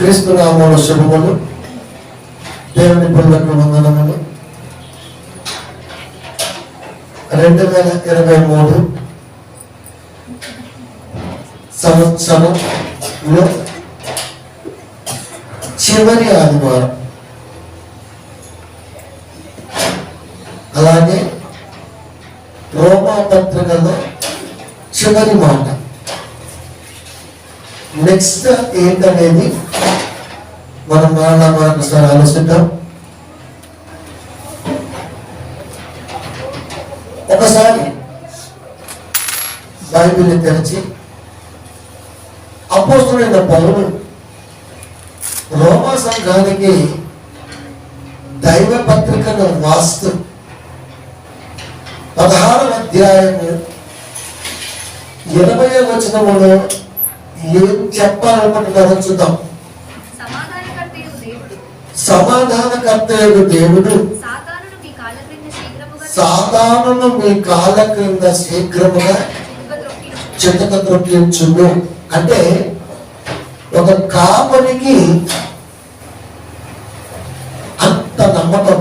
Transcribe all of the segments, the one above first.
క్రీస్తు నామములో శుభములు. దేవుని పిల్లలకు వందనములు. 2023 సంవత్సరంలో చివరి ఆదివారం, అలాగే రోమా పత్రికలో చివరి మాట. నెక్స్ట్ ఏంటనేది మనం మరొకసారి ఆలోచిద్దాం. ఒకసారి బైబిల్ని తెరిచి అపోస్తలుడైన పౌలు రోమా సంఘానికి దైవ పత్రికను వాస్తు 16వ అధ్యాయము 20వ వచనములో ఏం చెప్పాలనుకుంటున్నారో చూద్దాం. సమాధానకర్తయగు దేవుడు సాతానును మీ కాళ్ళ క్రింద శీఘ్రముగా చితక త్రొక్కించును. అంటే ఒక కాపరికి అంత నమ్మకం.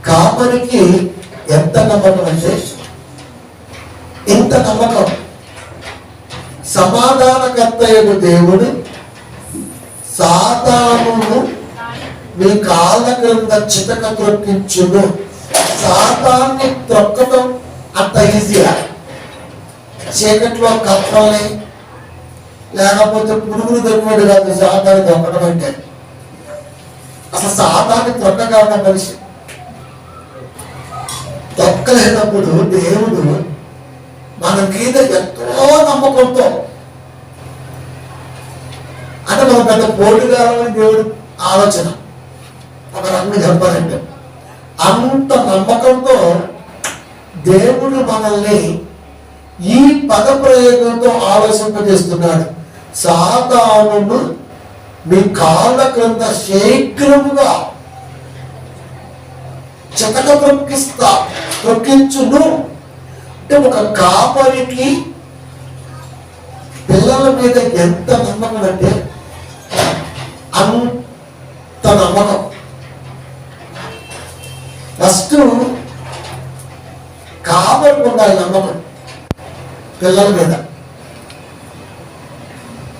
కాపరికి ఎంత నమ్మకం అంటే ఇంత నమ్మకం. సమాధానకర్తయగు దేవుడు సాతానును మీ కాళ్ళ క్రింద చితక త్రొక్కించును. సాతాన్ని త్రొక్కడం అంత ఈజీగా. చీకట్లో కప్పల్ని లేకపోతే పురుగులు దొరికినట్టు కాదు సాతాన్ని తొక్కడం అంటే. అసలు సాతాన్ని త్రొక్కగల మనిషి తొక్కలేనప్పుడు దేవుడు మన మీద ఎంతో నమ్మకంతో, అంటే మన పెద్ద పోటుగాలని దేవుడు ఆలోచన. ఒక రకంగా చెప్పాలంటే అంత నమ్మకంతో దేవుడు మనల్ని ఈ పద ప్రయోగంతో ఆలోచింపజేస్తున్నాడు. సాతానును మీ కాళ్ళ క్రింద శీఘ్రముగా చితక త్రొక్కించును. అంటే ఒక కాపరికి పిల్లల మీద ఎంత నమ్మకం అంటే అంత నమ్మకం. ఫస్ట్ కాపరికి ఉండాలి నమ్మకం పిల్లల మీద.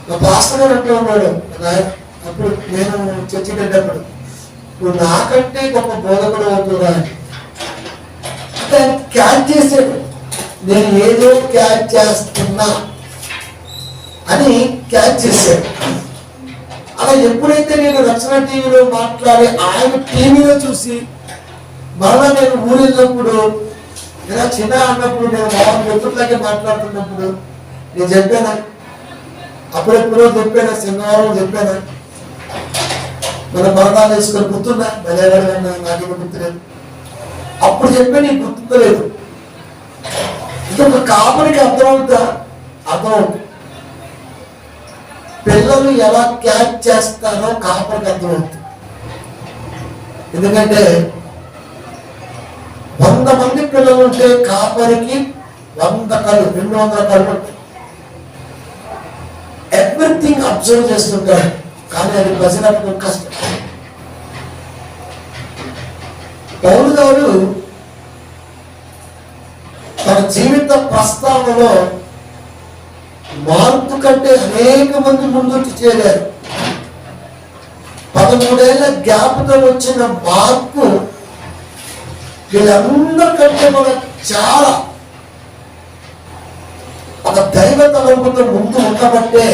నా పాస్టర్ గారు అంటూ ఉన్నాడు, అప్పుడు నేను చర్చికి వెళ్ళేటప్పుడు, నువ్వు నాకంటే గొప్ప బోధకుడు అవుతున్నా అంటే క్యాచ్ చేసాడు. నేను ఏదో క్యాచ్ చేస్తున్నా అని క్యాచ్ చేశాడు. అలా ఎప్పుడైతే నేను రక్షణ టీవీలో మాట్లాడి ఆయన టీవీలో చూసి మరలా నేను ఊరెళ్ళినప్పుడు, ఇలా చిన్న అన్నప్పుడు, నేను మామూలు మిత్రులకే మాట్లాడుతున్నప్పుడు నేను చెప్పానా, అప్పుడెప్పుడో చెప్పానా, శనివారం చెప్పానా, మన మరణాలు వేసుకొని గుర్తున్నా, బలేవాడిగా నాకేమో గుర్తులేదు. అప్పుడు చెప్పే నీకు గుర్తులేదు. ఇంకొక కాపరికి అర్థమవుతుంది. పిల్లలు ఎలా క్యాచ్ చేస్తారో కాపరికి అర్థమవుతుంది. ఎందుకంటే 100 మంది పిల్లలు ఉంటే కాపరికి 100 కళ్ళు, 200 కళ్ళు ఎవ్రీథింగ్ అబ్జర్వ్ చేస్తుంటారు. కానీ అది ప్రజలకు కష్టం. పౌలు గారు తన జీవిత ప్రస్తావనలో మార్పు కంటే అనేక మంది ముందుకు చేరారు. 13 ఏళ్ల గ్యాప్తో వచ్చిన మార్పు వీళ్ళందరికంటే మన చాలా ఒక దైవ తలంపుతో ముందు ఉండబట్టే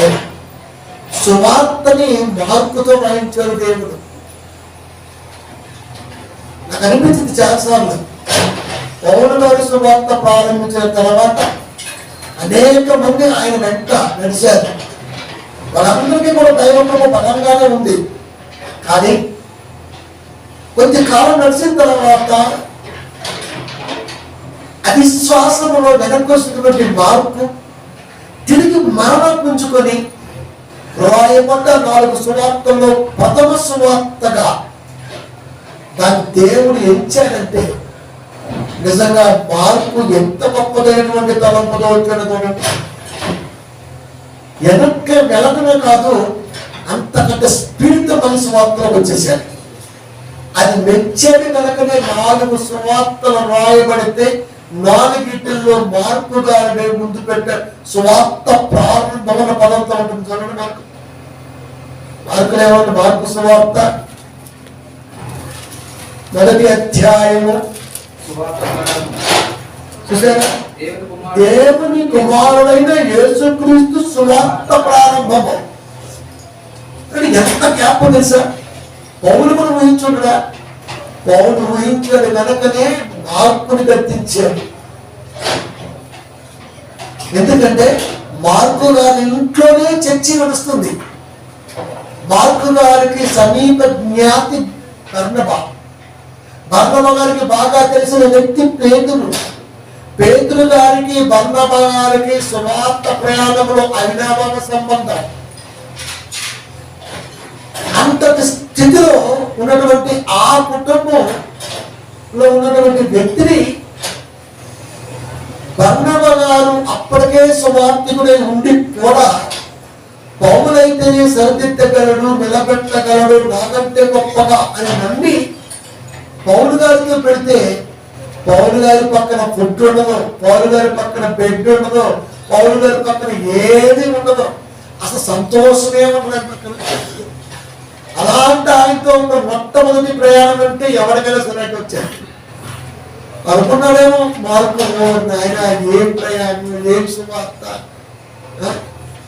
సువార్తని మార్పుతో వాయించారు దేవుడు. నాకు అనిపించింది చాలాసార్లు, పౌలు గారి సువార్త ప్రారంభించిన తర్వాత అనేక మంది ఆయన వెంట నడిచారు. వాళ్ళందరికీ కూడా దైవంలో బలంగానే ఉంది. కానీ కొద్ది కాలం నడిచిన తర్వాత అవిశ్వాసంలో వెనక్కి వస్తున్నటువంటి మార్పు తిరిగి మరణం పుంజుకొని రాయబడ్డ 4 సువార్తల్లో ప్రథమ సువార్తగా దాన్ని దేవుడు ఎంచాడంటే నిజంగా మార్పు ఎంత గొప్పదైనటువంటి తలంపుతో వచ్చాడో చూడండి. వెనక్కి వెళ్ళడమే కాదు, అంతకంటే స్పీడ్తో మనిషి వార్తలకు వచ్చేసాడు. అది మెచ్చేది కనుకనే 4 సువార్తలు రాయబడితే 4 మార్పు గారి ముందు పెట్టారు. సువార్త ప్రారంభమైన పదంతో ఉంటుంది చూడండి. మార్కులు ఏమంటే మార్పు సువార్త 1వ అధ్యాయము చూసారా, దేవుని కుమారుడైన యేసుక్రీస్తు సువార్త ప్రారంభము. ఎంత జ్ఞాపం తెలుసా? పౌలు మనం ఊహించుడా, పౌలు ఊహించాడు కనుకనే మార్పుని గర్తించాడు. ఎందుకంటే మార్కు గారి ఇంట్లోనే చర్చి నడుస్తుంది. మార్కు గారికి సమీప జ్ఞాతి బర్నబా గారికి బాగా తెలిసిన వ్యక్తి పేతురు గారికి బర్నబా గారికి సువార్త ప్రయాణంలో అవినాభావ సంబంధం. అంతటి స్థితిలో ఉన్నటువంటి ఆ కుటుంబంలో ఉన్నటువంటి వ్యక్తిని బర్నబా గారు అప్పటికే సువార్తికుడై ఉండి కూడా పౌలైతేనే సరిదిద్దగలడు, నిలబెట్టగలడు, నాకంటే గొప్పగా అని నమ్మి పౌలు గారితో పెడితే పౌలు గారి పక్కన ఫుడ్ ఉండదు, పౌలు గారి పక్కన బెడ్ ఉండదు, పౌలు గారి పక్కన ఏది ఉండదు, అసలు సంతోషమే ఉండదు. అలాంటి ఆయనతో ఉన్న మొట్టమొదటి ప్రయాణం అంటే ఎవరికైనా సరే వచ్చారు అనుకున్నాడేమో. మార్పు ఆయన ఏం ప్రయాణం, ఏం సువార్త,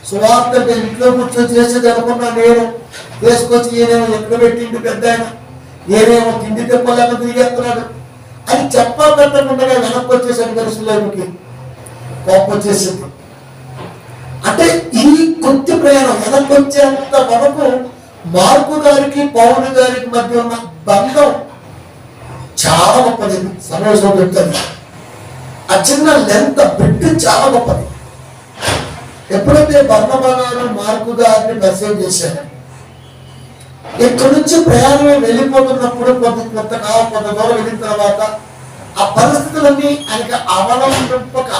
సువార్త ఇంట్లో కూర్చొని చేసేది అనుకున్నా నేను. తీసుకొచ్చి ఈయనేమో ఎక్కడ పెట్టింది పెద్ద ఆయన, ఏమేమో తిండి తెప్పలేక తిరిగేస్తున్నాడు అని చెప్పా పెట్టకుండా వెనక్కి వచ్చేసాడు. గరుసులోకి కోపం వచ్చేసింది. అంటే ఈ కొద్ది ప్రయాణం వెనక్కి వచ్చేంత వరకు మార్కు గారికి పౌలు గారికి మధ్య ఉన్న బంధం చాలా గొప్పది. సమావేశం పెడుతుంది. ఆ చిన్న లెంత్ బిడ్డ చాలా గొప్పది. ఎప్పుడైతే బర్నబా గారు మార్కు గారిని మెసేజ్ చేశారు, ఇక్కడి నుంచి ప్రయాణమే వెళ్ళిపోతున్నప్పుడు కొంత దూరం వెళ్ళిన తర్వాత ఆ పరిస్థితులన్నీ ఆయనకి అవలంబింపక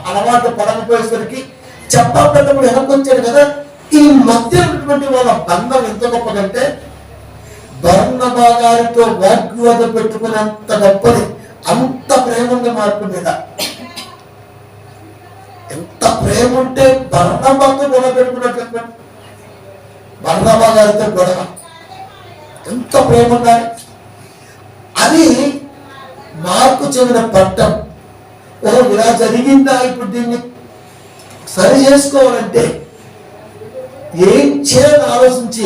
అలవాటు పడకపోయేసరికి చెప్పా పెట్టప్పుడు వెనక్కి వచ్చాడు కదా. ఈ మధ్య ఉన్నటువంటి వాళ్ళ బంధం ఎంత గొప్పదంటే బర్నబా గారితో వాగ్వాద పెట్టుకునేంత గొప్పది. అంత ప్రేమ ఉంది మార్పు మీద. ఎంత ప్రేమ ఉంటే బర్నబాతో గొడవ పెట్టుకున్నట్టు చెప్పండి. బర్నబా గారితో గొడవ ఎంత ప్రేమ ఉండాలి. అది మార్కు చెందిన పట్టం. ఓహో ఇలా జరిగిందా, ఇప్పుడు దీన్ని సరి చేసుకోవాలంటే ఏం చేయాలని ఆలోచించి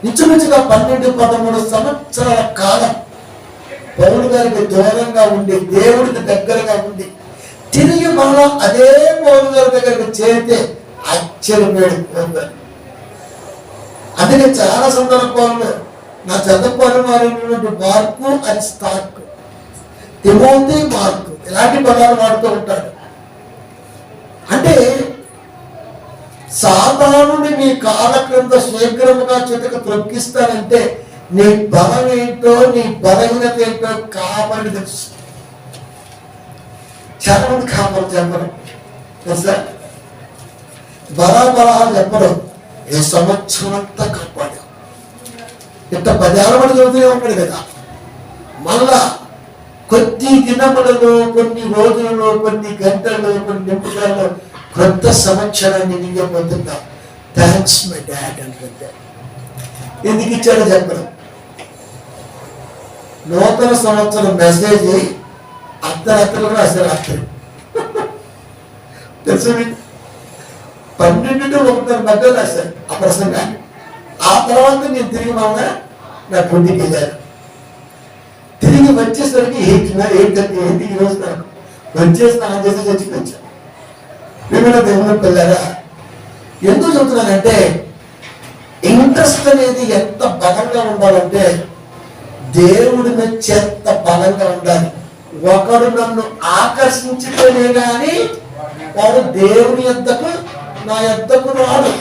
ఇంచుమించుగా 12-13 సంవత్సరాల కాలం పౌలు గారికి దూరంగా ఉండి దేవుడికి దగ్గరగా ఉండి తిరిగి మళ్ళా అదే పౌలు గారి దగ్గరికి చేరితే ఆశ్చర్యపోయాడు. అందుకే చాలా సందర్భాల్లో నా చదువుకోవాలన్నటువంటి Mark and Stark, Timothy Mark ఇలాంటి పదాలు వాడుతూ ఉంటాడు. అంటే సాతానుని మీ కాళ్ళ క్రింద శీఘ్రముగా చితక త్రొక్కిస్తానంటే నీ బలం ఏంటో, నీ బలహీనత ఏంటో కాపరి తెలుసు. చాలా మంది కాపలు చెప్పరు తెలుసా, బలాబలాలు చెప్పరు. ఏ సంవత్సరం అంతా కాపాడు ఇంత 10 ఏళ్ళ పడి చదువుతూనే ఉంటాడు కదా. మళ్ళా కొద్ది దినములలో, కొన్ని రోజులలో, కొన్ని గంటలలో, కొన్ని నిమిషాలలో కొత్త సంవత్సరాన్ని నీకే పొందుతా. థ్యాంక్స్ మై డాడ్ అంటే ఎందుకు ఇచ్చాడో చెప్పడం. నూతన సంవత్సరం మెసేజ్ అర్ధరాత్రులు రాశారు. రాత్రి తెలుసు 12 to 1 మధ్య రాశారు ఆ ప్రసంగాన్ని. ఆ తర్వాత నేను తిరిగి మామూలుగా నా 20కి వెళ్ళాను. తిరిగి వచ్చేసరికి 8:30 ఈరోజు నాకు వచ్చేసి స్నానం చేసి చర్చికి వచ్చాను. వివిధ దేవుని పిల్లరా, ఎందుకు చెబుతున్నానంటే ఇంట్రెస్ట్ అనేది ఎంత బలంగా ఉండాలంటే దేవుడి మెచ్చేంత బలంగా ఉండాలి. ఒకడు నన్ను ఆకర్షించితేనే కానీ వాడు దేవుని యొద్దకు, నా యొద్దకు రాడు.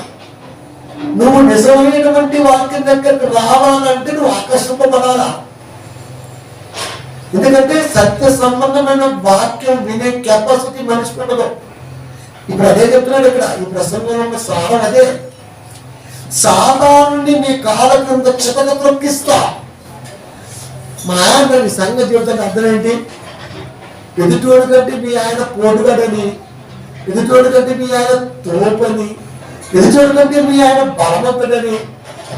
నువ్వు నిజమైనటువంటి వాక్యం దగ్గరకు రావాలంటే నువ్వు ఆకర్షింపబడాలా. ఎందుకంటే సత్య సంబంధమైన వాక్యం వినే కెపాసిటీ మనిషికి ఉండదు. ఇప్పుడు అదే చెప్తున్నాడు ఇక్కడ ఈ ప్రసంగంలో ఉన్న సారం అదే. సాతానుని మీ కాళ్ళ కింద చితక త్రొక్కిస్తా. మా ఆయన మీ సంఘ జీవితానికి అర్థం ఏంటి? ఎదుటోడు కంటే మీ ఆయన పోటుగాడని, ఎదుటోడు కంటే మీ ఆయన తోపని, ఎదుటోడు కంటే మీ ఆయన బలవంతుడని,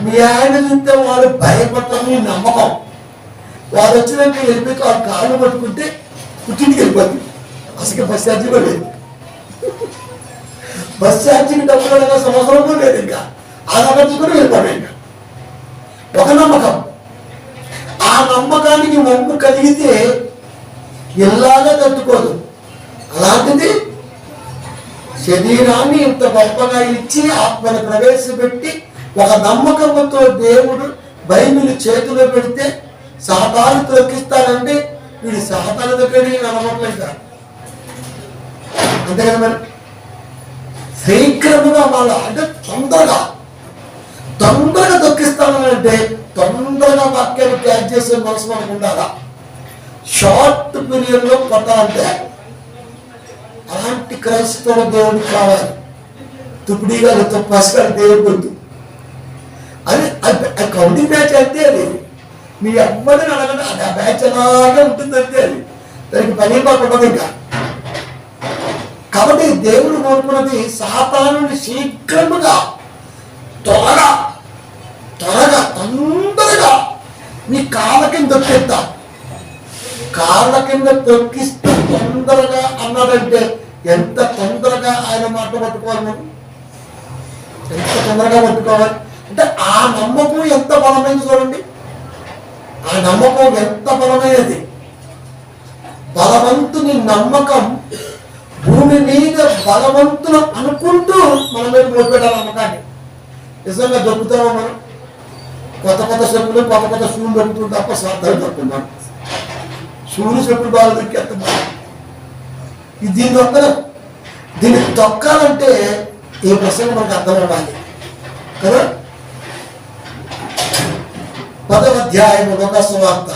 మీ ఆయన చూస్తే వాడు భయపడతామని నమ్మకం. వాడు వచ్చినాక వెళ్ళి కాళ్ళు పట్టుకుంటే పుట్టింటికి వెళ్ళిపోతుంది. అసలు బస్ ఛార్జీ కూడా లేదు, బస్ ఛార్జీకి డబ్బులు అడగా సంవత్సరం కూడా లేదు. ఇంకా ఆధారించి కూడా వెళ్ళిపోయాడు. ఇంకా ఒక నమ్మకం. ఆ నమ్మకానికి మొగ్గు కలిగితే ఇలాగా తట్టుకోదు. అలాంటిది శరీరాన్ని ఇంత గొప్పగా ఇచ్చి ఆత్మను ప్రవేశపెట్టి ఒక నమ్మకంతో దేవుడు బైబిల్ చేతిలో పెడితే సాతాను తొక్కిస్తారంటే వీడు సాతాను దగ్గరికి నమ్మకం. అంతే కదా మరి. శీఘ్రముగా వాళ్ళ అంటే తొందరగా తొక్కిస్తానంటే తొందరగా వాక్యాన్ని క్యాచ్ చేసే మనసు మనకు ఉండాలా. షార్ట్ పీరియడ్ లో కొట్టాలంటే అలాంటి క్రైస్తవ దేవుడికి కావాలి. తుపిడిగా పసిగా దేవుడు వద్దు. అది కౌంటింగ్ మ్యాచ్ అంతే. అది మీ అమ్మని అడగండి, అది ఆ మ్యాచ్ అలాగే ఉంటుంది అంతే. అది దానికి పని ఉండదు ఇంకా. కాబట్టి దేవుడు కోరుకున్నది సాతానుని శీఘ్రముగా త్వరగా తొందరగా మీ కాళ్ళ కింద తొక్కిస్తా. కాళ్ళ కింద తొక్కిస్తూ తొందరగా అన్నాడంటే ఎంత తొందరగా ఆయన మాట పట్టుకోవాలి మనం, ఎంత తొందరగా పట్టుకోవాలి అంటే ఆ నమ్మకం ఎంత బలమైనది చూడండి. ఆ నమ్మకం ఎంత బలమైనది. బలవంతుని నమ్మకం భూమి మీద బలవంతులు అనుకుంటూ మన మీద మోపెట్టాలి నమ్మకాన్ని. నిజంగా దొక్కుతామా మనం? కొత్త చెప్పులు కొత్త షూలు దొక్కుతుంది తప్ప స్వార్థాలు దొరుకుతున్నాం. షూలు చెప్పులు బాగా దొరికేస్తున్నాం. ఇది దీన్ని దొక్కడం. దీన్ని దొక్కాలంటే ఈ ప్రసంగం మనకు అర్థం అవ్వాలి కదా. 10వ అధ్యాయం లూకా సువార్త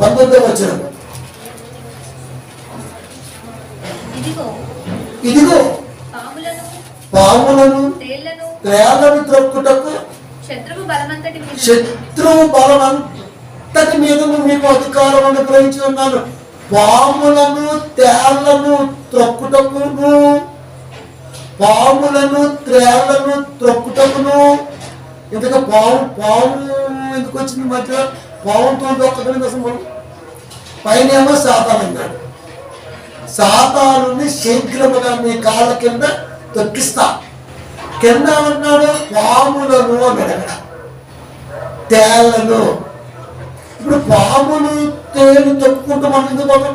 19వ వచనం. ఇదిగో పాములను తేళ్లను త్రొక్కుటకు శత్రువు బలమంతటి మీద మీకు అధికారం అనుగ్రహించి ఉన్నాను. పాములను తేళ్లను త్రొక్కుటకును ఇంతగా పాము ఎందుకు వచ్చింది మధ్య? పాముతో ఒక్కటి అసలు పైన ఏమో సాతాను అన్నాడు. సాతానుని శీఘ్రముగా మీ కాళ్ళ కింద తొక్కిస్తా. కింద అన్నాడు పాములను అన్నాడు, తేళ్లను. ఇప్పుడు పాములు తేలు తొక్కుకుంటూ మనం ఎందుకు పోతాం?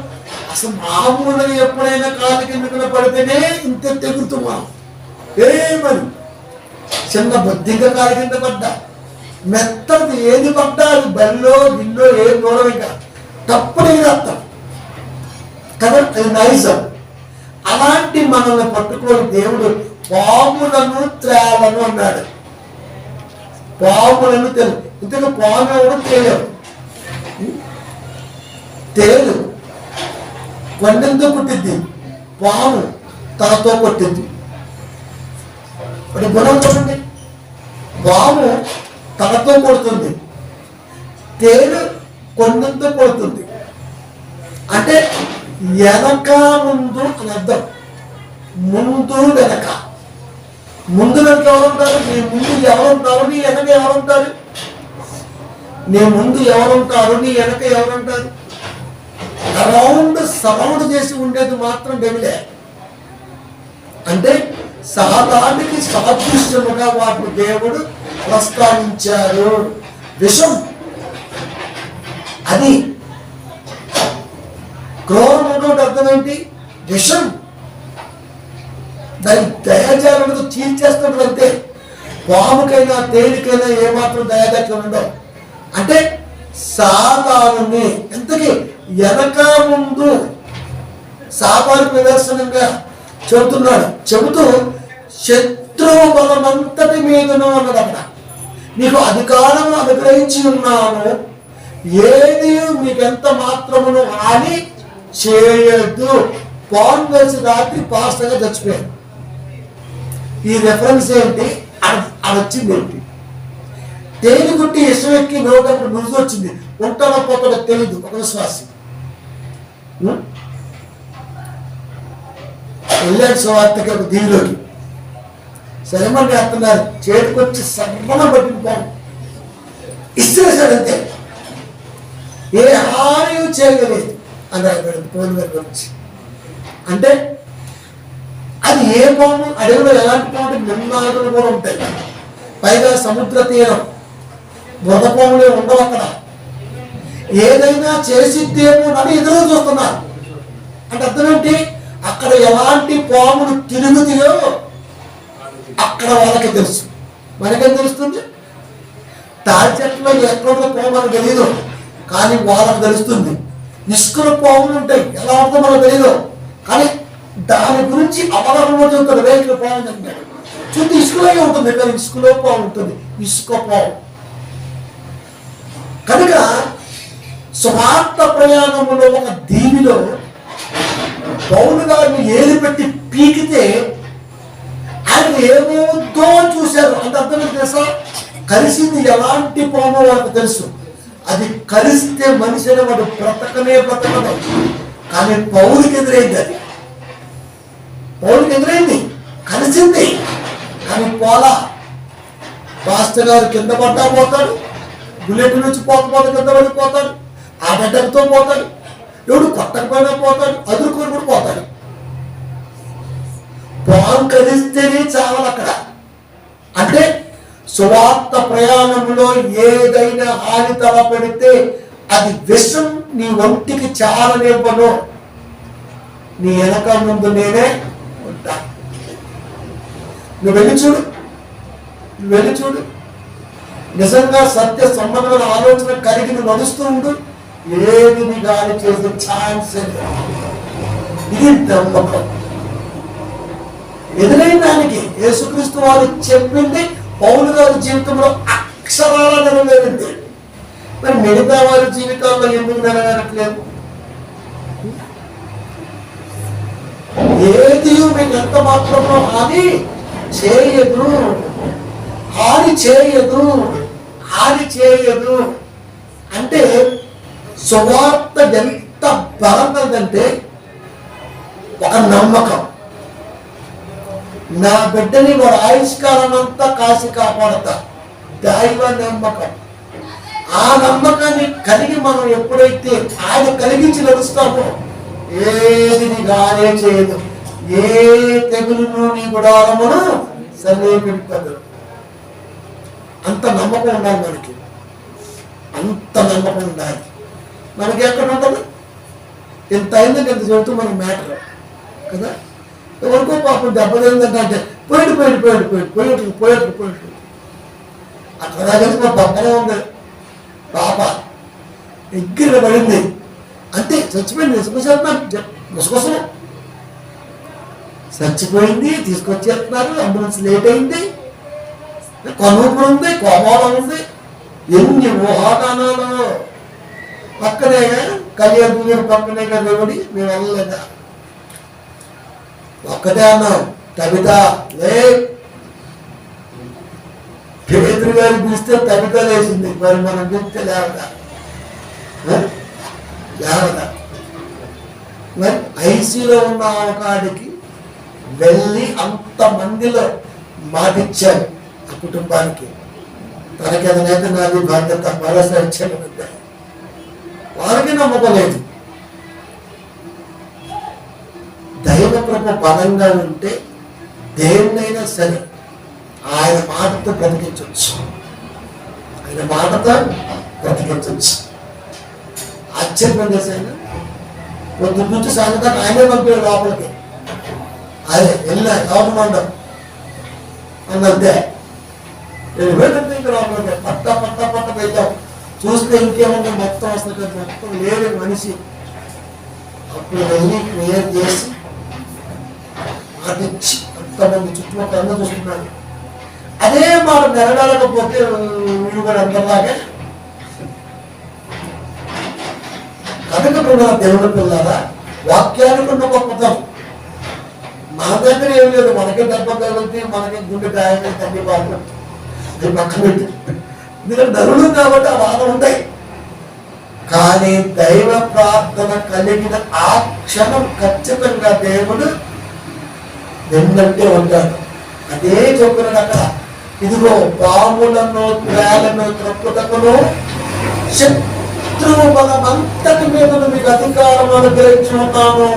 అసలు మామూలుగా ఎప్పుడైనా కాళ్ళ కింద పడితేనే ఇంత తెగుతున్నాం. ఏమని చిన్న బొద్దింక కాళ్ళ కింద పడ్డా, మెత్తది ఏది పడ్డా అది బల్లో గిల్లో ఏం దూరం ఇంకా తప్పుడు అర్థం కదా. అది నైజం. అలాంటి మనల్ని పట్టుకొని దేవుడు పాములను త్రేలను అన్నాడు. పాములను తెలు ఇంతకు పాము ఎవరు? తేలు కొండంతో పుట్టిద్ది, పాము తనతో కొట్టింది. గుణం చూడండి. పాము తనతో కొడుతుంది, తేలు కొండంతో కొడుతుంది. అంటే వెనక ముందు అని అర్థం. ముందు వెనక. ముందు వెనక ఎవరుంటారు? నీ ముందు ఎవరుంటారు, నీ వెనక ఎవరుంటారు? నీ ముందు ఎవరుంటారు, నీ వెనక ఎవరుంటారు? సరౌండ్ చేసి ఉండేది మాత్రం డెవిలే. అంటే సాతానికి సాదృశ్యముగా వాటి దేవుడు ప్రస్తావించారు. విషం అది. క్రోధం అర్థం ఏంటి? విషం. దాని దయాజాలతో చీల్చేస్తున్నది అంతే. పాముకైనా తేలికైనా ఏమాత్రం దయాదక్షం ఉండవు. అంటే సాతానుని ఎంతకి వెనక ముందు సాతానికి నిదర్శనంగా చెబుతున్నాడు. చెబుతూ శత్రువు బలమంతటి మీదను అన్నది. అక్కడ నీకు అధికారం అనుగ్రహించి ఉన్నాను, ఏది మీకెంత మాత్రమును హాని చేయదు. పాన్ వేసి రాత్రి పాస్టర్గా చచ్చిపోయాడు. ఈ రెఫరెన్స్ ఏంటి, అది వచ్చింది ఏంటి? తేలి గుట్టి ఇష్టం ఎక్కి నోటప్పుడు మురుగు వచ్చింది, ఉంటాడో పోతాడో తెలీదు ఒక విశ్వాసి. వెళ్ళాడు సువార్తకి ఒక దీనిలోకి, సరేమని వేస్తున్నారు, చేతికొచ్చి సర్వన పట్టుకుపోయాడు, ఇచ్చేసాడంతే, ఏ హాని చేయలేదు అని రాయబడింది పౌలు గారి గురించి. అంటే అది ఏ పాము, అడవిలో ఎలాంటి పాము, నిన్నాడులు కూడా ఉంటాయి, పైగా సముద్ర తీరం, బురద పాములే ఉండవు అక్కడ, ఏదైనా చేసిద్దేమో అని ఎదురు చూస్తున్నారు. అంటే అర్థం ఏంటి, అక్కడ ఎలాంటి పాములు తిరుగుతాయో అక్కడ వాళ్ళకి తెలుసు. మనకేం తెలుస్తుంది? తాడి చెట్లో ఎక్కడ పాము మనకు తెలియదు, కానీ వాళ్ళకి తెలుస్తుంది. ఇసుకలో పాములు ఉంటాయి, ఎలా ఉంటుందో మనకు తెలియదు, కానీ దాని గురించి అవగాహన చెబుతాడు. రేట్లు పాము అంటాడు, చుట్టూ ఇసుకలోనే ఉంటుంది, కానీ ఇసుకలో పాము ఉంటుంది, ఇసుక పాము. కనుక స్వార్థ ప్రయాణంలో ఒక దీవిలో పౌలు గారిని ఏది పెట్టి పీకితే ఆయన ఏమవుతో చూశారు. అంటే అర్థం తెలుసా, కలిసింది ఎలాంటి పామో వాళ్ళకి తెలుసు. అది కలిస్తే మనిషి వాడు బ్రతకదు. కానీ పౌలుకి ఎదురైంది, అది పౌలుకి ఎదురైంది, కలిసింది, కానీ పోలా. పాస్టర్ గారు కింద పడ్డా పోతాడు, బుల్లెట్ నుంచి పోకపోతే కింద పడిపోతాడు, ఆ గడ్డలతో పోతాడు, ఎవడు కొట్టకపోయినా పోతాడు, అదురుకొని కూడా పోతాడు. పాము కలిస్తేనే చావాలి అక్కడ. అంటే సువార్త ప్రయాణంలో ఏదైనా హాని తలపెడితే అది విషం నీ ఒంటికి చాలనివ్వను, నీ వెనక ముందు నేనే ఉంటా. నువ్వు వెళ్ళి చూడు, నిజంగా సత్య సంబంధమైన ఆలోచన కలిగి నువ్వు నడుస్తూ ఉండు, ఏది నీ గాలి చేసే ఛాన్స్. ఇది నమ్మకం. ఎదురైన దానికి యేసుక్రీస్తు వారు చెప్పింది పౌలు గారి జీవితంలో అక్షరాల నెరవేరింది. మరి మిగతా వారి జీవితాల్లో ఎందుకు నెరవేరట్లేదు? ఏది మీకు ఎంత మాత్రమో హాని చేయదు అంటే సువార్త ఎంత బలమైందంటే ఒక నమ్మకం. నా బిడ్డని వాడు ఆయుష్కాలం అంతా కాసి కాపాడతా, దైవ నమ్మకం. ఆ నమ్మకాన్ని కలిగి మనం ఎప్పుడైతే ఆయన కలిగించి నడుస్తామో ఏది గానే చేయదు, ఏ తెగులును నీ గుడారమును సమీపింపదు. అంత నమ్మకం ఉండాలి మనకి, అంత నమ్మకం ఉండాలి మనకి. ఎక్కడ ఉంటుంది? ఎంత అయిందంటే ఎంత చెబుతూ మనకి మ్యాటర్ కదా. ఎవరికో పాపం దెబ్బతిందంటే పోయేట్టు అక్కడ దగ్గర మా పక్కనే ఉంది పాప, ఎగ్గిర పడింది అంతే, చచ్చిపోయింది. ముసుకొసం చచ్చిపోయింది, తీసుకొచ్చేస్తున్నారు, అంబులెన్స్ లేట్ అయింది, కనూపులు ఉంది, కోమాలం ఉంది, ఎన్ని ఊహాగానాలు. పక్కనే కళ్యాణ పక్కనే కలబడి మేము వెళ్ళలేదా? ఒక్కటే అన్నాం, కవిత లే. పేదరు గారు పిలిస్తే కవిత లేచింది, మరి మనం పిలిస్తే లేవదా? మరి ఐసీలో ఉన్న కాడికి వెళ్ళి అంతమందిలో మాటిచ్చాను ఆ కుటుంబానికి. తనకి ఏదైతే నాది బాధ్యత భరోసా ఇచ్చాను. వారికి నమ్మకం లేదు. దైవ కృప బలంగా ఉంటే దేన్నైనా సరే ఆయన మాటతో బ్రతికించవచ్చు, ఆయన మాటతో బ్రతికించవచ్చు. ఆశ్చర్యం చేశాను. పొద్దున్న నుంచి సాయంత్రం ఆయనే పంపాడు లోపలికి. అదే వెళ్ళా గవర్నమెంట్ అన్నదే నేను వెళ్ళంటే ఇంకా లోపలికి పట్ట వెళ్తాం. చూస్తే ఇంకేమన్నా మొత్తం వస్తుంది, మొత్తం లేని మనిషి. అప్పుడు వెళ్ళి క్లియర్ చేసి మాటిచ్చి అంతమంది చుట్టుపక్కల అందరూ చూస్తున్నారు. అదే మాట నెరవేరకపోతే వీళ్ళు కూడా అందరిలాగే. కనుక దేవుడి పిల్లరా, వాక్యానికి ఉన్న గొప్పతనం మన దగ్గర ఏం లేదు, మనకే దెబ్బ తగిలితే మనకే గుండె గాయమే తల్లి బాధ అది పక్కన పెట్టి, ఎందుకంటే నరులు కాబట్టి ఆ బాధ ఉంటాయి. కానీ దైవ ప్రార్థన కలిగిన ఆ క్షణం ఖచ్చితంగా దేవుడు నిన్నట్టే ఉంటాడు. అదే చెప్పినాడు అక్కడ, ఇదిగో పాములను త్రాలను త్రొక్కుటకును శత్రువు బలమంతటి మీద మీకు అధికారం అనుగ్రహించున్నాను,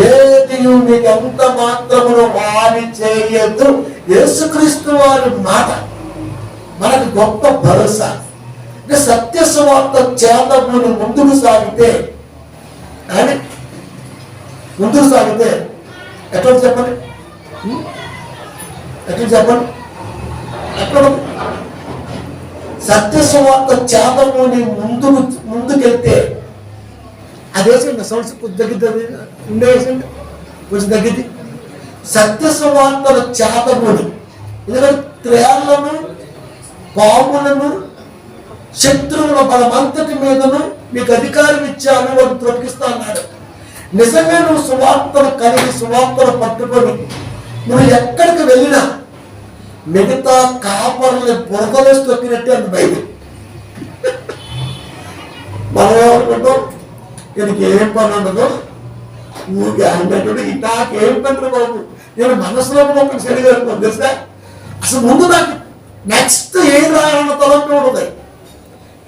ఏది మీకు ఎంత మాత్రమును హాని చేయొద్దు. యేసుక్రీస్తు వారి మాట మనకు గొప్ప భరోసా. సత్య సువార్త చేతమును ముందుకు సాగితే ఎట్లా చెప్పండి, ఎక్కడ సత్య సువార్త చేతముని ముందుకెళ్తే అదేసండి సౌండ్స్ కొంచెం తగ్గిద్ది, ఉండేసండి కొంచెం తగ్గిద్ది. సత్య సువార్తల చేతముని, ఎందుకంటే త్రేళ్లను పాములను శత్రువుల బలమంతటి మీదను మీకు అధికారం ఇచ్చాను అని త్రొక్కిస్తా అన్నాడు. నిజంగా నువ్వు సువార్తను కలిగి సువార్తను పట్టుకొని నువ్వు ఎక్కడికి వెళ్ళినా మిగతా కాపర్లని బురదలేసి తొక్కినట్టే అంత బయట. మనం ఏమనుకుంటాం, దీనికి ఏం పని ఉండదు, నువ్వు అంటాడు నాకేం పని బాబు, నేను మనసులో ఒక సరిగా తెలుసా. అసలు ముందు నాకు నెక్స్ట్ ఏం రాయాలన్న తలంపు ఉండదు.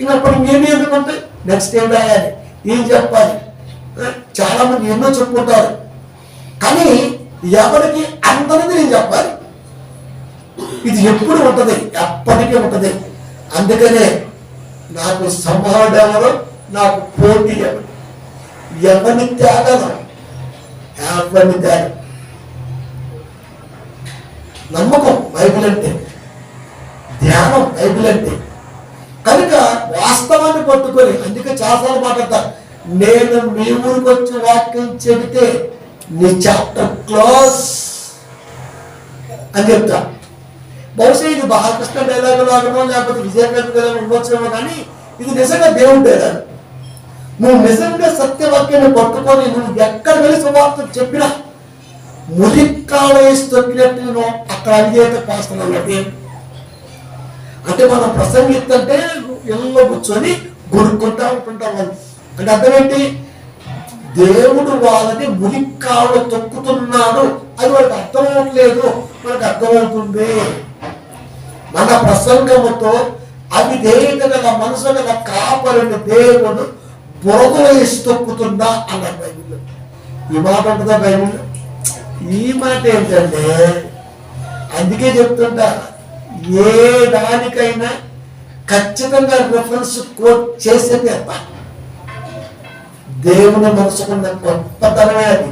ఇంకప్పుడు ఏమి ఎందుకుంటే నెక్స్ట్ ఏం రాయాలి, ఏం చెప్పాలి, చాలా మంది ఎన్నో చెప్పుకుంటారు. కానీ ఎవరికి అందరిది నేను చెప్పాలి, ఇది ఎప్పుడు ఉంటది, ఎప్పటికీ ఉంటది. అందుకనే నాకు సంభాడెవరు, నాకు పోటీ ఎవరు, ఎవరిని త్యాగను, ఎవరిని త్యాగం. నమ్మకం బైబిల్ అంటే, ధ్యానం బైబిల్ అంటే. కనుక వాస్తవాన్ని పట్టుకొని, అందుకే చాలాసార్లు మాట్లాడతారు, నేను మీ ఊరికి వచ్చి వాక్యం చెబితే నీ చాప్టర్ క్లోజ్ అని చెప్తా. బహుశా ఇది బాలకృష్ణ డైలాగ్ లాగనో లేకపోతే విజయకాంత్ డైలాగ్ ఉండొచ్చేమో, కానీ ఇది నిజంగా దేవుడి డైలాగ్. నువ్వు నిజంగా సత్యవాక్యాన్ని పట్టుకొని నువ్వు ఎక్కడ వెళ్ళి సువార్త చెప్పినా మురిక్కాడ వేసి తొక్కినట్టు నేను అక్కడ అడిగేట పాస్తున్నాను. అంటే మనం ప్రసంగిస్తుంటే ఇళ్ళలో కూర్చొని గురుక్కుంటా ఉంటుంటాం. అంటే అర్థం ఏంటి, దేవుడు వాళ్ళని మురిక్కాడ తొక్కుతున్నాడు అది వాళ్ళకి అర్థం అవ్వట్లేదు, మనకు అర్థమవుతుంది. మన ప్రసంగముతో అవి గల మనసు గల కాపరిని దేవుడు బురదలో వేసి తొక్కుతుందా అన్నాడు బైబిల్లో. ఈ మాట ఉంటుందా బైబిల్లో? ఈ మాట ఏంటంటే, అందుకే చెప్తుంటా, ఏ దానికైనా ఖచ్చితంగా రిఫరెన్స్ కోట్ చేసేది అప్ప. దేవుని మనసుకున్న గొప్పతనమే అది.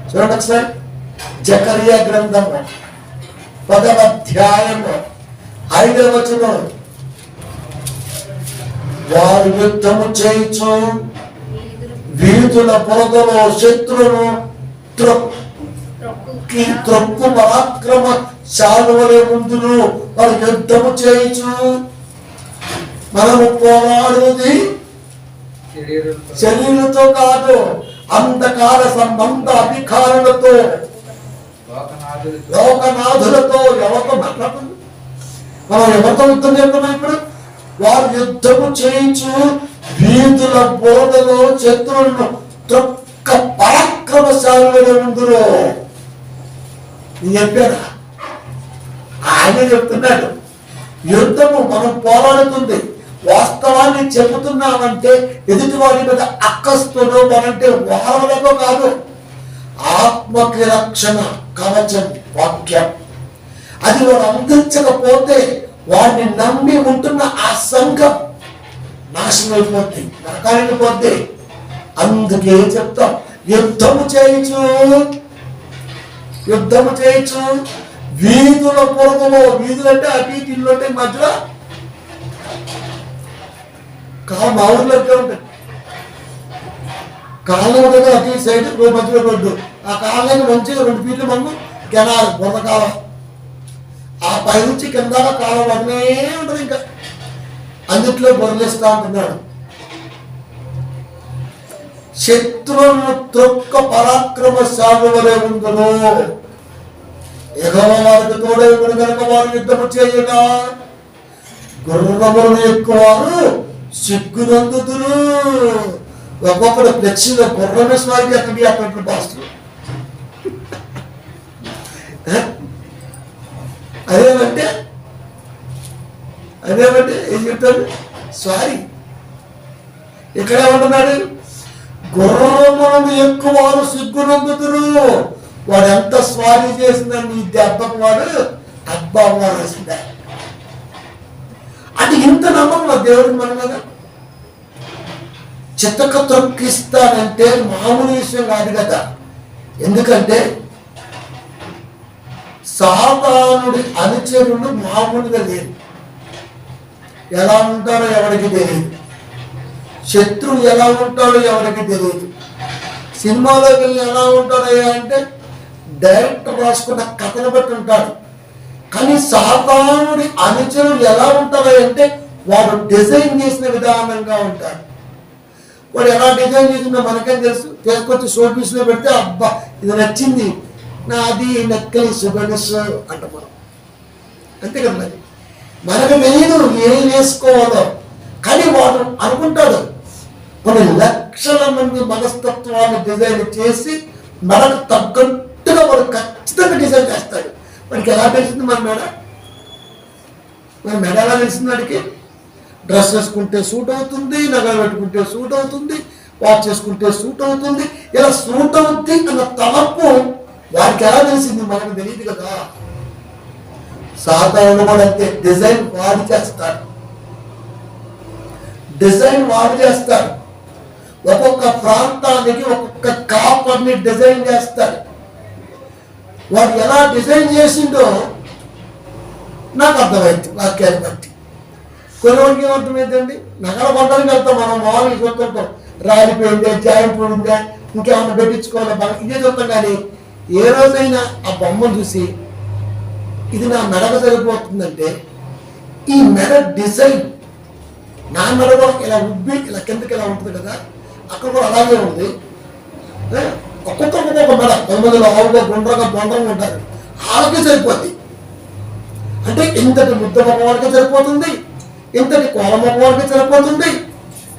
చూడండి ఒకసారి, జకరియా గ్రంథము 10వ అధ్యాయము 5వ వచనం, వారు యుద్ధము చేయించు వీధుల బురదలో శత్రువును త్రొక్కు పరాక్రమ శాలువలే ముందును వారు యుద్ధము చేయించు. మనము పోరాడుది శరీరంతో కాదు, అంధకార సంబంధ అధికారులతో, లోకనాథులతో. ఎవరితో మాట్లాడుతుంది, మనం ఎవరితో యుద్ధం చేస్తున్నాం ఇప్పుడు? వారు యుద్ధము చేయించు వీధుల బోధలో శత్రువులను త్రొక్క పరాక్రమశాలులే ముందులో. చెప్పారా? ఆయన చెప్తున్నాడు, యుద్ధము మనం పోరాడుతుంది. వాస్తవాన్ని చెబుతున్నామంటే ఎదుటి వారి మీద అక్కస్తులో మనంటే వారవలేకో కాదు, ఆత్మకి రక్షణ కవచం వాక్యం. అది వాడు అందించకపోతే వాడిని నమ్మి ఉంటున్న ఆ సంఘం నాశనం అయిపోద్ది, నరకానికి పోద్ది. అందుకే చెప్తాం, యుద్ధము చేయొచ్చు, యుద్ధము చేయొచ్చు వీధుల పొరగలో. వీధులు అంటే అటు ఇల్లు అంటే మధ్యలో మా ఊర్లో ఉంటాయి కాలం ఉంటుంది, అటు సైడ్ మధ్యలో రోడ్డు. ఆ కాలంలో మంచిగా 2 ఫీట్లు మందు కెనాలు బురద కాలం, ఆ పై నుంచి కింద కాలం అనే ఉంటుంది. ఇంకా అందుట్లో బొరలేస్తా ఉంటున్నాడు. శత్రువులను త్రొక్క పరాక్రమశాలి వలె ఉండును. యెహోవా వారికి తోడై ఉండును కనుక వారు యుద్ధము చేయగా గుర్రములను ఎక్కువారు సిగ్గునందుదురు. ఒక్కొక్కడు ఫ్లెక్సీలో గుర్రమే స్వారీ అక్కడికి అక్కడ పాస్టర్. అదేమంటే ఏం చెప్తాడు? స్వారీ. ఇక్కడ ఏమంటున్నాడు? గుర్రములను ఎక్కువారు సిగ్గునందుదురు. వాడు ఎంత స్వారీ చేసిన నీ దెబ్బకు వాడు అబ్బా వారేసిందా అంటే ఇంత నమ్మకం దేవుడికి మనం కదా. చితక తొక్కిస్తానంటే మామూలు విషయం కాదు కదా. ఎందుకంటే సాతానుడి అనుచరులు మామూలుగా లేరు. ఎలా ఉంటారో ఎవరికి తెలియదు. శత్రువు ఎలా ఉంటాడో ఎవరికి తెలియదు. సినిమాలోకి వెళ్ళి ఎలా ఉంటాడయ్యా అంటే డైరెక్టర్ రాసుకున్న కథను బట్టి ఉంటాడు. కానీ సాతానుడి అనుచరులు ఎలా ఉంటారో అంటే వాడు డిజైన్ చేసిన విధానంగా ఉంటాడు. వాడు ఎలా డిజైన్ చేసిందో మనకేం తెలుసు. తీసుకొచ్చి షోపీస్లో పెడితే అబ్బా ఇది నచ్చింది, నాది నెక్లెస్ గొలుసు అంట మనం. అంతే కదా. మరి మనకు తెలియదు ఏం వేసుకోవాలో. కానీ వాడు అనుకుంటాడు. కొన్ని లక్షల మంది మనస్తత్వాన్ని డిజైన్ చేసి మనకు తగ్గట్టుగా వాడు ఖచ్చితంగా డిజైన్ చేస్తాడు. వాడికి ఎలా తెలిసింది మన మెడ ఎలా తెలిసింది? వాడికి డ్రెస్ వేసుకుంటే సూట్ అవుతుంది, నగలు పెట్టుకుంటే సూట్ అవుతుంది, వాచ్ చేసుకుంటే సూట్ అవుతుంది. ఇలా సూట్ అవుతుంది అన్న తలపు వాడికి ఎలా తెలిసింది? మనకు తెలియదు కదా. సాధారణ కూడా అంతే. డిజైన్ వాడు చేస్తాడు. ఒక్కొక్క ప్రాంతానికి ఒక్కొక్క కాపర్ని డిజైన్ చేస్తాడు. వాడు ఎలా డిజైన్ చేసిండో నాకు అర్థమైంది వాక్యాన్ని బట్టి. కొనుగోలుకి ఏమర్థమైందండి? నగల కొండలకి వెళ్తాం మనం, మామూలుగా చూస్తుంటాం. రాలిపోయిందే, జాయింట్ ఉందా, ఇంకేమన్నా పెట్టించుకోవాలి బాగా ఇదే చూస్తాం. కానీ ఏ రోజైనా ఆ బొమ్మను చూసి ఇది నా మెడకు సరిపోతుందంటే ఈ మెడ డిజైన్ నా మెడ కూడా ఇలా ఉబ్బి ఇలా కిందకి ఇలా ఉంటుంది కదా, అక్కడ కూడా అలాగే ఉంది. ఒక్కొక్కరికి ఒక్కొక్క మెడ, కొంతమందిలో ఆవుగా గుండ్రగా బొండ్రంగా ఉంటారు. వాళ్ళకే సరిపోద్ది. అంటే ఇంతటి ముద్ద మగవాడికి సరిపోతుంది, ఇంతటి కోల మగవాడికి సరిపోతుంది.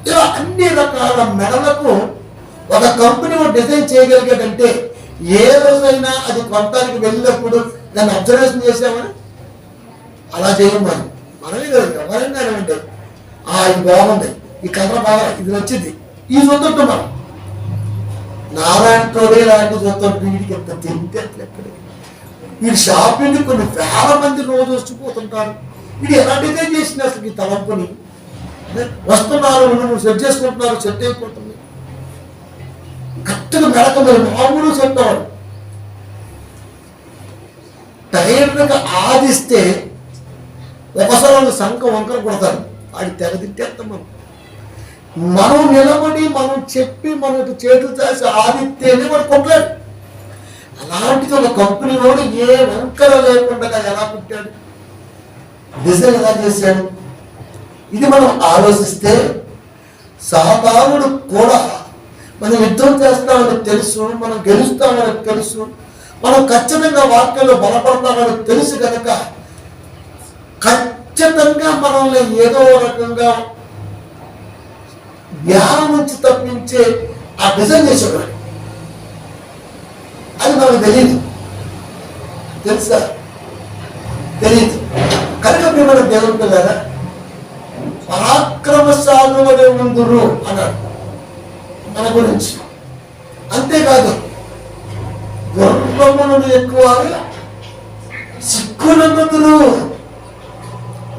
ఇలా అన్ని రకాల మెడలకు ఒక కంపెనీ డిజైన్ చేయగలిగేదంటే ఏ రోజైనా అది కొనడానికి వెళ్ళినప్పుడు దాన్ని అబ్జర్వేషన్ చేసామని అలా చేయమని మనమే కదా. ఎవరైనా అంటే ఇది బాగుంది, ఈ కలర్ బాగా, ఇది నచ్చింది, ఈ చూస్తుంటాం మనం. నారాయణతోడే లాంటి చూస్తుంటే వీడికి ఎంత తింటే ఎక్కడ వీడు షాపింగ్ కొన్ని వేల మంది రోజు వచ్చిపోతుంటారు. వీడు ఎలా డిజైన్ చేసిన అసలు ఈ తలంపుని వస్తున్నారు, నువ్వు సెట్ చేసుకుంటున్నారు, సెట్ అయిపోతుంది. కరెక్ట్గా మెడక మరి మామూలు చెప్తాడు. టైర్గా ఆదిస్తే ఒకసారి సంఖ వంకర కొడతారు. వాడి తెగ తిట్టేస్తాం మనం నిలబడి మనం చెప్పి మనకు చేతులు చేసి ఆదిస్తేనే వాడు కొట్టలేడు. అలాంటిది ఒక కంపెనీలో ఏ వంకర లేకుండా ఎలా పుట్టాడు, డిజైన్ ఎలా చేశాడు. ఇది మనం ఆలోచిస్తే సాతానుడు కూడా మనం యుద్ధం చేస్తామని తెలుసు, మనం గెలుస్తామని తెలుసు, మనం ఖచ్చితంగా వాక్యంలో బలపడతామని తెలుసు కనుక ఖచ్చితంగా మనల్ని ఏదో రకంగా జ్ఞానం నుంచి తప్పించే ఆ డిజైన్ చేసేవాడు. అది మనకు తెలియదు, తెలుసా? తెలియదు కనుక మన దేవుడు కదా పరాక్రమశాలు వలె ఉందురు అన్నాడు మన గురించి. అంతేకాదు గుర్రములను ఎక్కువ సిగ్గునందురు.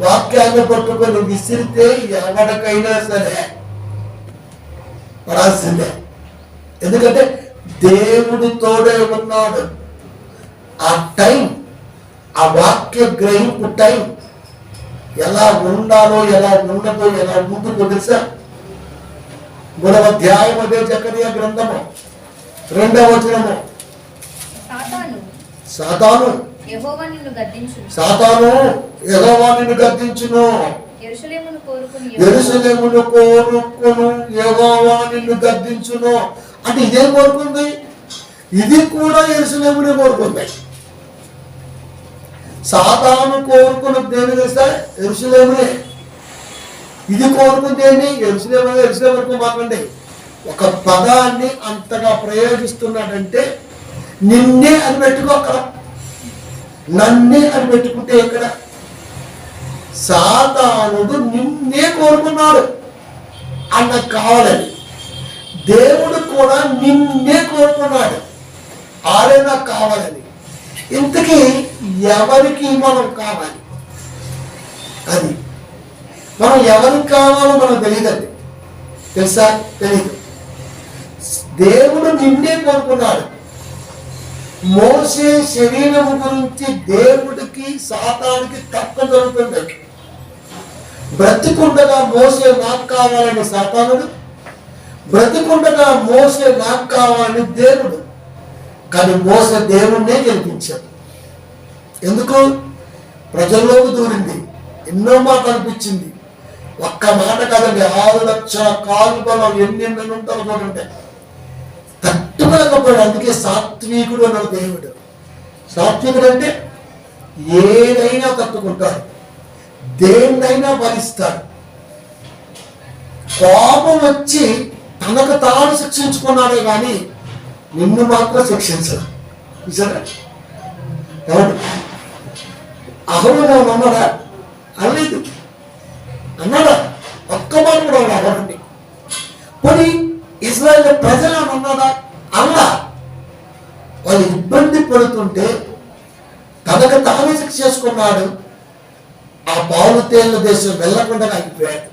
వాక్యాన్ని పట్టుకొని విసిరితే ఎవరికైనా సరే పడాల్సిందే. ఎందుకంటే దేవుడు తోడే ఉన్నాడు. ఆ టైం, ఆ వాక్య గ్రహింపు టైం ఎలా ఉండాలో, ఎలా ఉండదో, ఎలా ఉంటుందో తెలుసా? 3వ అధ్యాయం అదే జకరియా గ్రంథము 2వ వచనము. సాతాను యెహోవా నిన్ను గద్దించును, యెరూషలేమును కోరుకుని యెహోవా నిన్ను గద్దించును అంటే ఇదేం కోరుకుంది? ఇది కూడా యెరూషలేమునే కోరుకుంది. సాతాను కోరుకున్న దేని తెలుసా? యెరూషలేమునే. ఇది కోరుకుంది ఏంటి? యెరూషలేము వరకు మాకండి. ఒక పదాన్ని అంతగా ప్రయోగిస్తున్నాడంటే నిన్నే అని పెట్టుకో, అక్కడ నన్నే అని పెట్టుకుంటే ఇక్కడ సాతానుడు నిన్నే కోరుకున్నాడు అన్నకు కావాలని. దేవుడు కూడా నిన్నే కోరుకున్నాడు, ఆడే నాకు కావాలని. ఇంతకీ ఎవరికి మనం కావాలి? అది మనం ఎవరికి కావాలో మనకు తెలియదండి. తెలుసా? తెలీదు. దేవుడు నిన్నే కోరుకున్నాడు. మోసే శరీరం గురించి దేవుడికి సాతానికి తప్ప జరుగుతుంది. బ్రతికుండగా మోసే నాకు కావాలని సాతానుడు, బ్రతికుండగా మోసే నాకు కావాలని దేవుడు. కానీ మోసే దేవుణ్ణే గెలిపించాడు. ఎందుకు? ప్రజల్లోకి దూరింది, ఎన్నో మాట అనిపించింది. ఒక్క మాట కాదండి, 6 లక్షల కాలు బలం ఎన్ని ఉంటారో చూడండి, తట్టుకోలేకపోయాడు. అందుకే సాత్వికుడు అన్నాడు దేవుడు. సాత్వికుడు అంటే ఏదైనా తట్టుకుంటాడు, దేన్నైనా భరిస్తాడు. కోపం వచ్చి తనకు తాను శిక్షించుకున్నాడే కానీ నిన్ను మాత్రం శిక్షించడు. చూసారా? ఎవడు అహరోను అన్నాడా? అనలేదు. అన్నాడా? ఒక్క మాట కూడా అవ్వడండి. పోనీ ఇజ్రాయేల్ ప్రజలు అన్నాడా? అన్నా. వాళ్ళు ఇబ్బంది పడుతుంటే తనకు తాను శిక్ష చేసుకున్నాడు. ఆ పాలు తేళ్ల దేశం వెళ్ళకుండా ఆగిపోయాడు.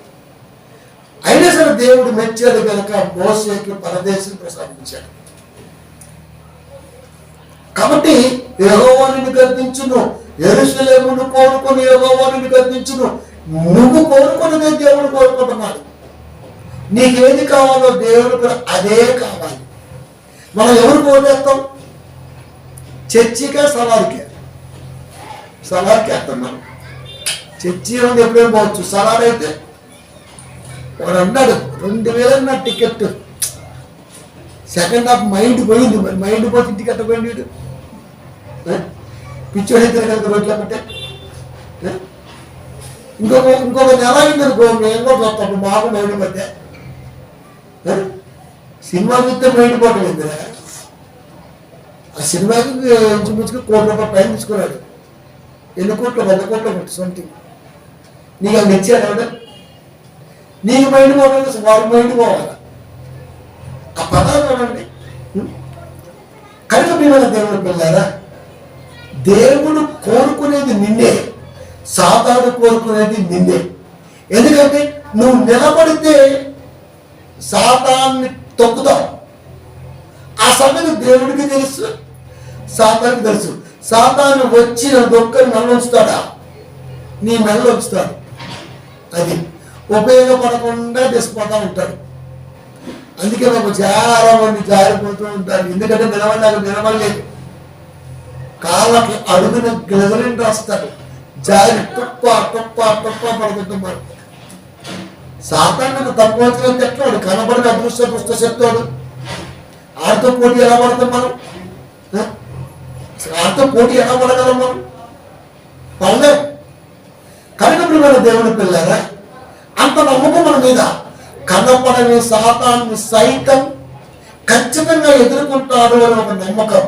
అయినా సరే దేవుడు మెచ్చాడు కనుక మోసేకి పరదేశం ప్రసాదించాడు. కాబట్టి యెహోవా నిన్ను గద్దించును, యెరూషలేమును కోరుకొని యెహోవా నిన్ను గద్దించును. నువ్వు కోరుకున్నదే దేవుడు కోరుకుంటున్నాడు. నీకేది కావాలో దేవుడు కూడా అదే కావాలి. మనం ఎవరు కోరేస్తాం? చర్చిగా సలార్కే వేస్తున్నాం. చర్చి ఉంది ఎప్పుడేం పోవచ్చు. సలార్ అయితే వాడు అన్నాడు 2000 నా టికెట్. సెకండ్ హాఫ్ మైండ్ పోయింది. మరి మైండ్ పోతే ఇంటికి ఎట్ట పోయింది? పిచ్చోడి కనుక రోడ్లు అంటే ఇంకొక నెల అయింది అనుకో, మేము కూడా చూస్తాం. మాకు మైండ్ పోతే సినిమా చూస్తే మైండ్ పోవట్లేదు. ఆ సినిమాకి ఇంచుమించుగా ₹1,00,00,000 పైన తీసుకున్నాడు. 100 కోట్లు 100 కోట్లు కొట్టి సొంతం. నీకు అవి ఇచ్చాడు ఆవిడ. నీకు మైండ్ పోవాలి, వాడు మైండ్ పోవాలి. ఆ పదాలు చూడండి. కనుక మీరు దేవుడు పిల్లారా, దేవుడు కోరుకునేది నిన్నే, సాతాను కోరుకునేది నిన్నే. ఎందుకంటే నువ్వు నిలబడితే సాతాన్ని తొక్కుతావు. ఆ సంగతి దేవుడికి తెలుసు, సాతానికి తెలుసు. సాతాను వచ్చి దొక్కని మెల్ల ఉంచుతాడా? నీ మెల్ల ఉంచుతాడు. అది ఉపయోగపడకుండా తెసిపోతా ఉంటాడు. అందుకే మాకు చాలా మంది జారిపోతూ ఉంటారు. ఎందుకంటే నిలబడలేదు. కాళ్ళకి అడుగున గెలవలేని రాస్తాడు. జారి టుప్ప పడుతుంటారు. సాతానికి తక్కువ తెట్టాడు. కనబడిన అదృష్ట చెప్తాడు. ఆడితో పోటీ ఎలా పడతాం మనం? ఆడితో పోటీ ఎలా పడగలం మనం? పడలేం. కనుక మన దేవుని పిల్లారా, అంత నమ్మకం మన మీద. కనపడని సాతాన్ని సైతం ఖచ్చితంగా ఎదుర్కొంటాడు అని ఒక నమ్మకం.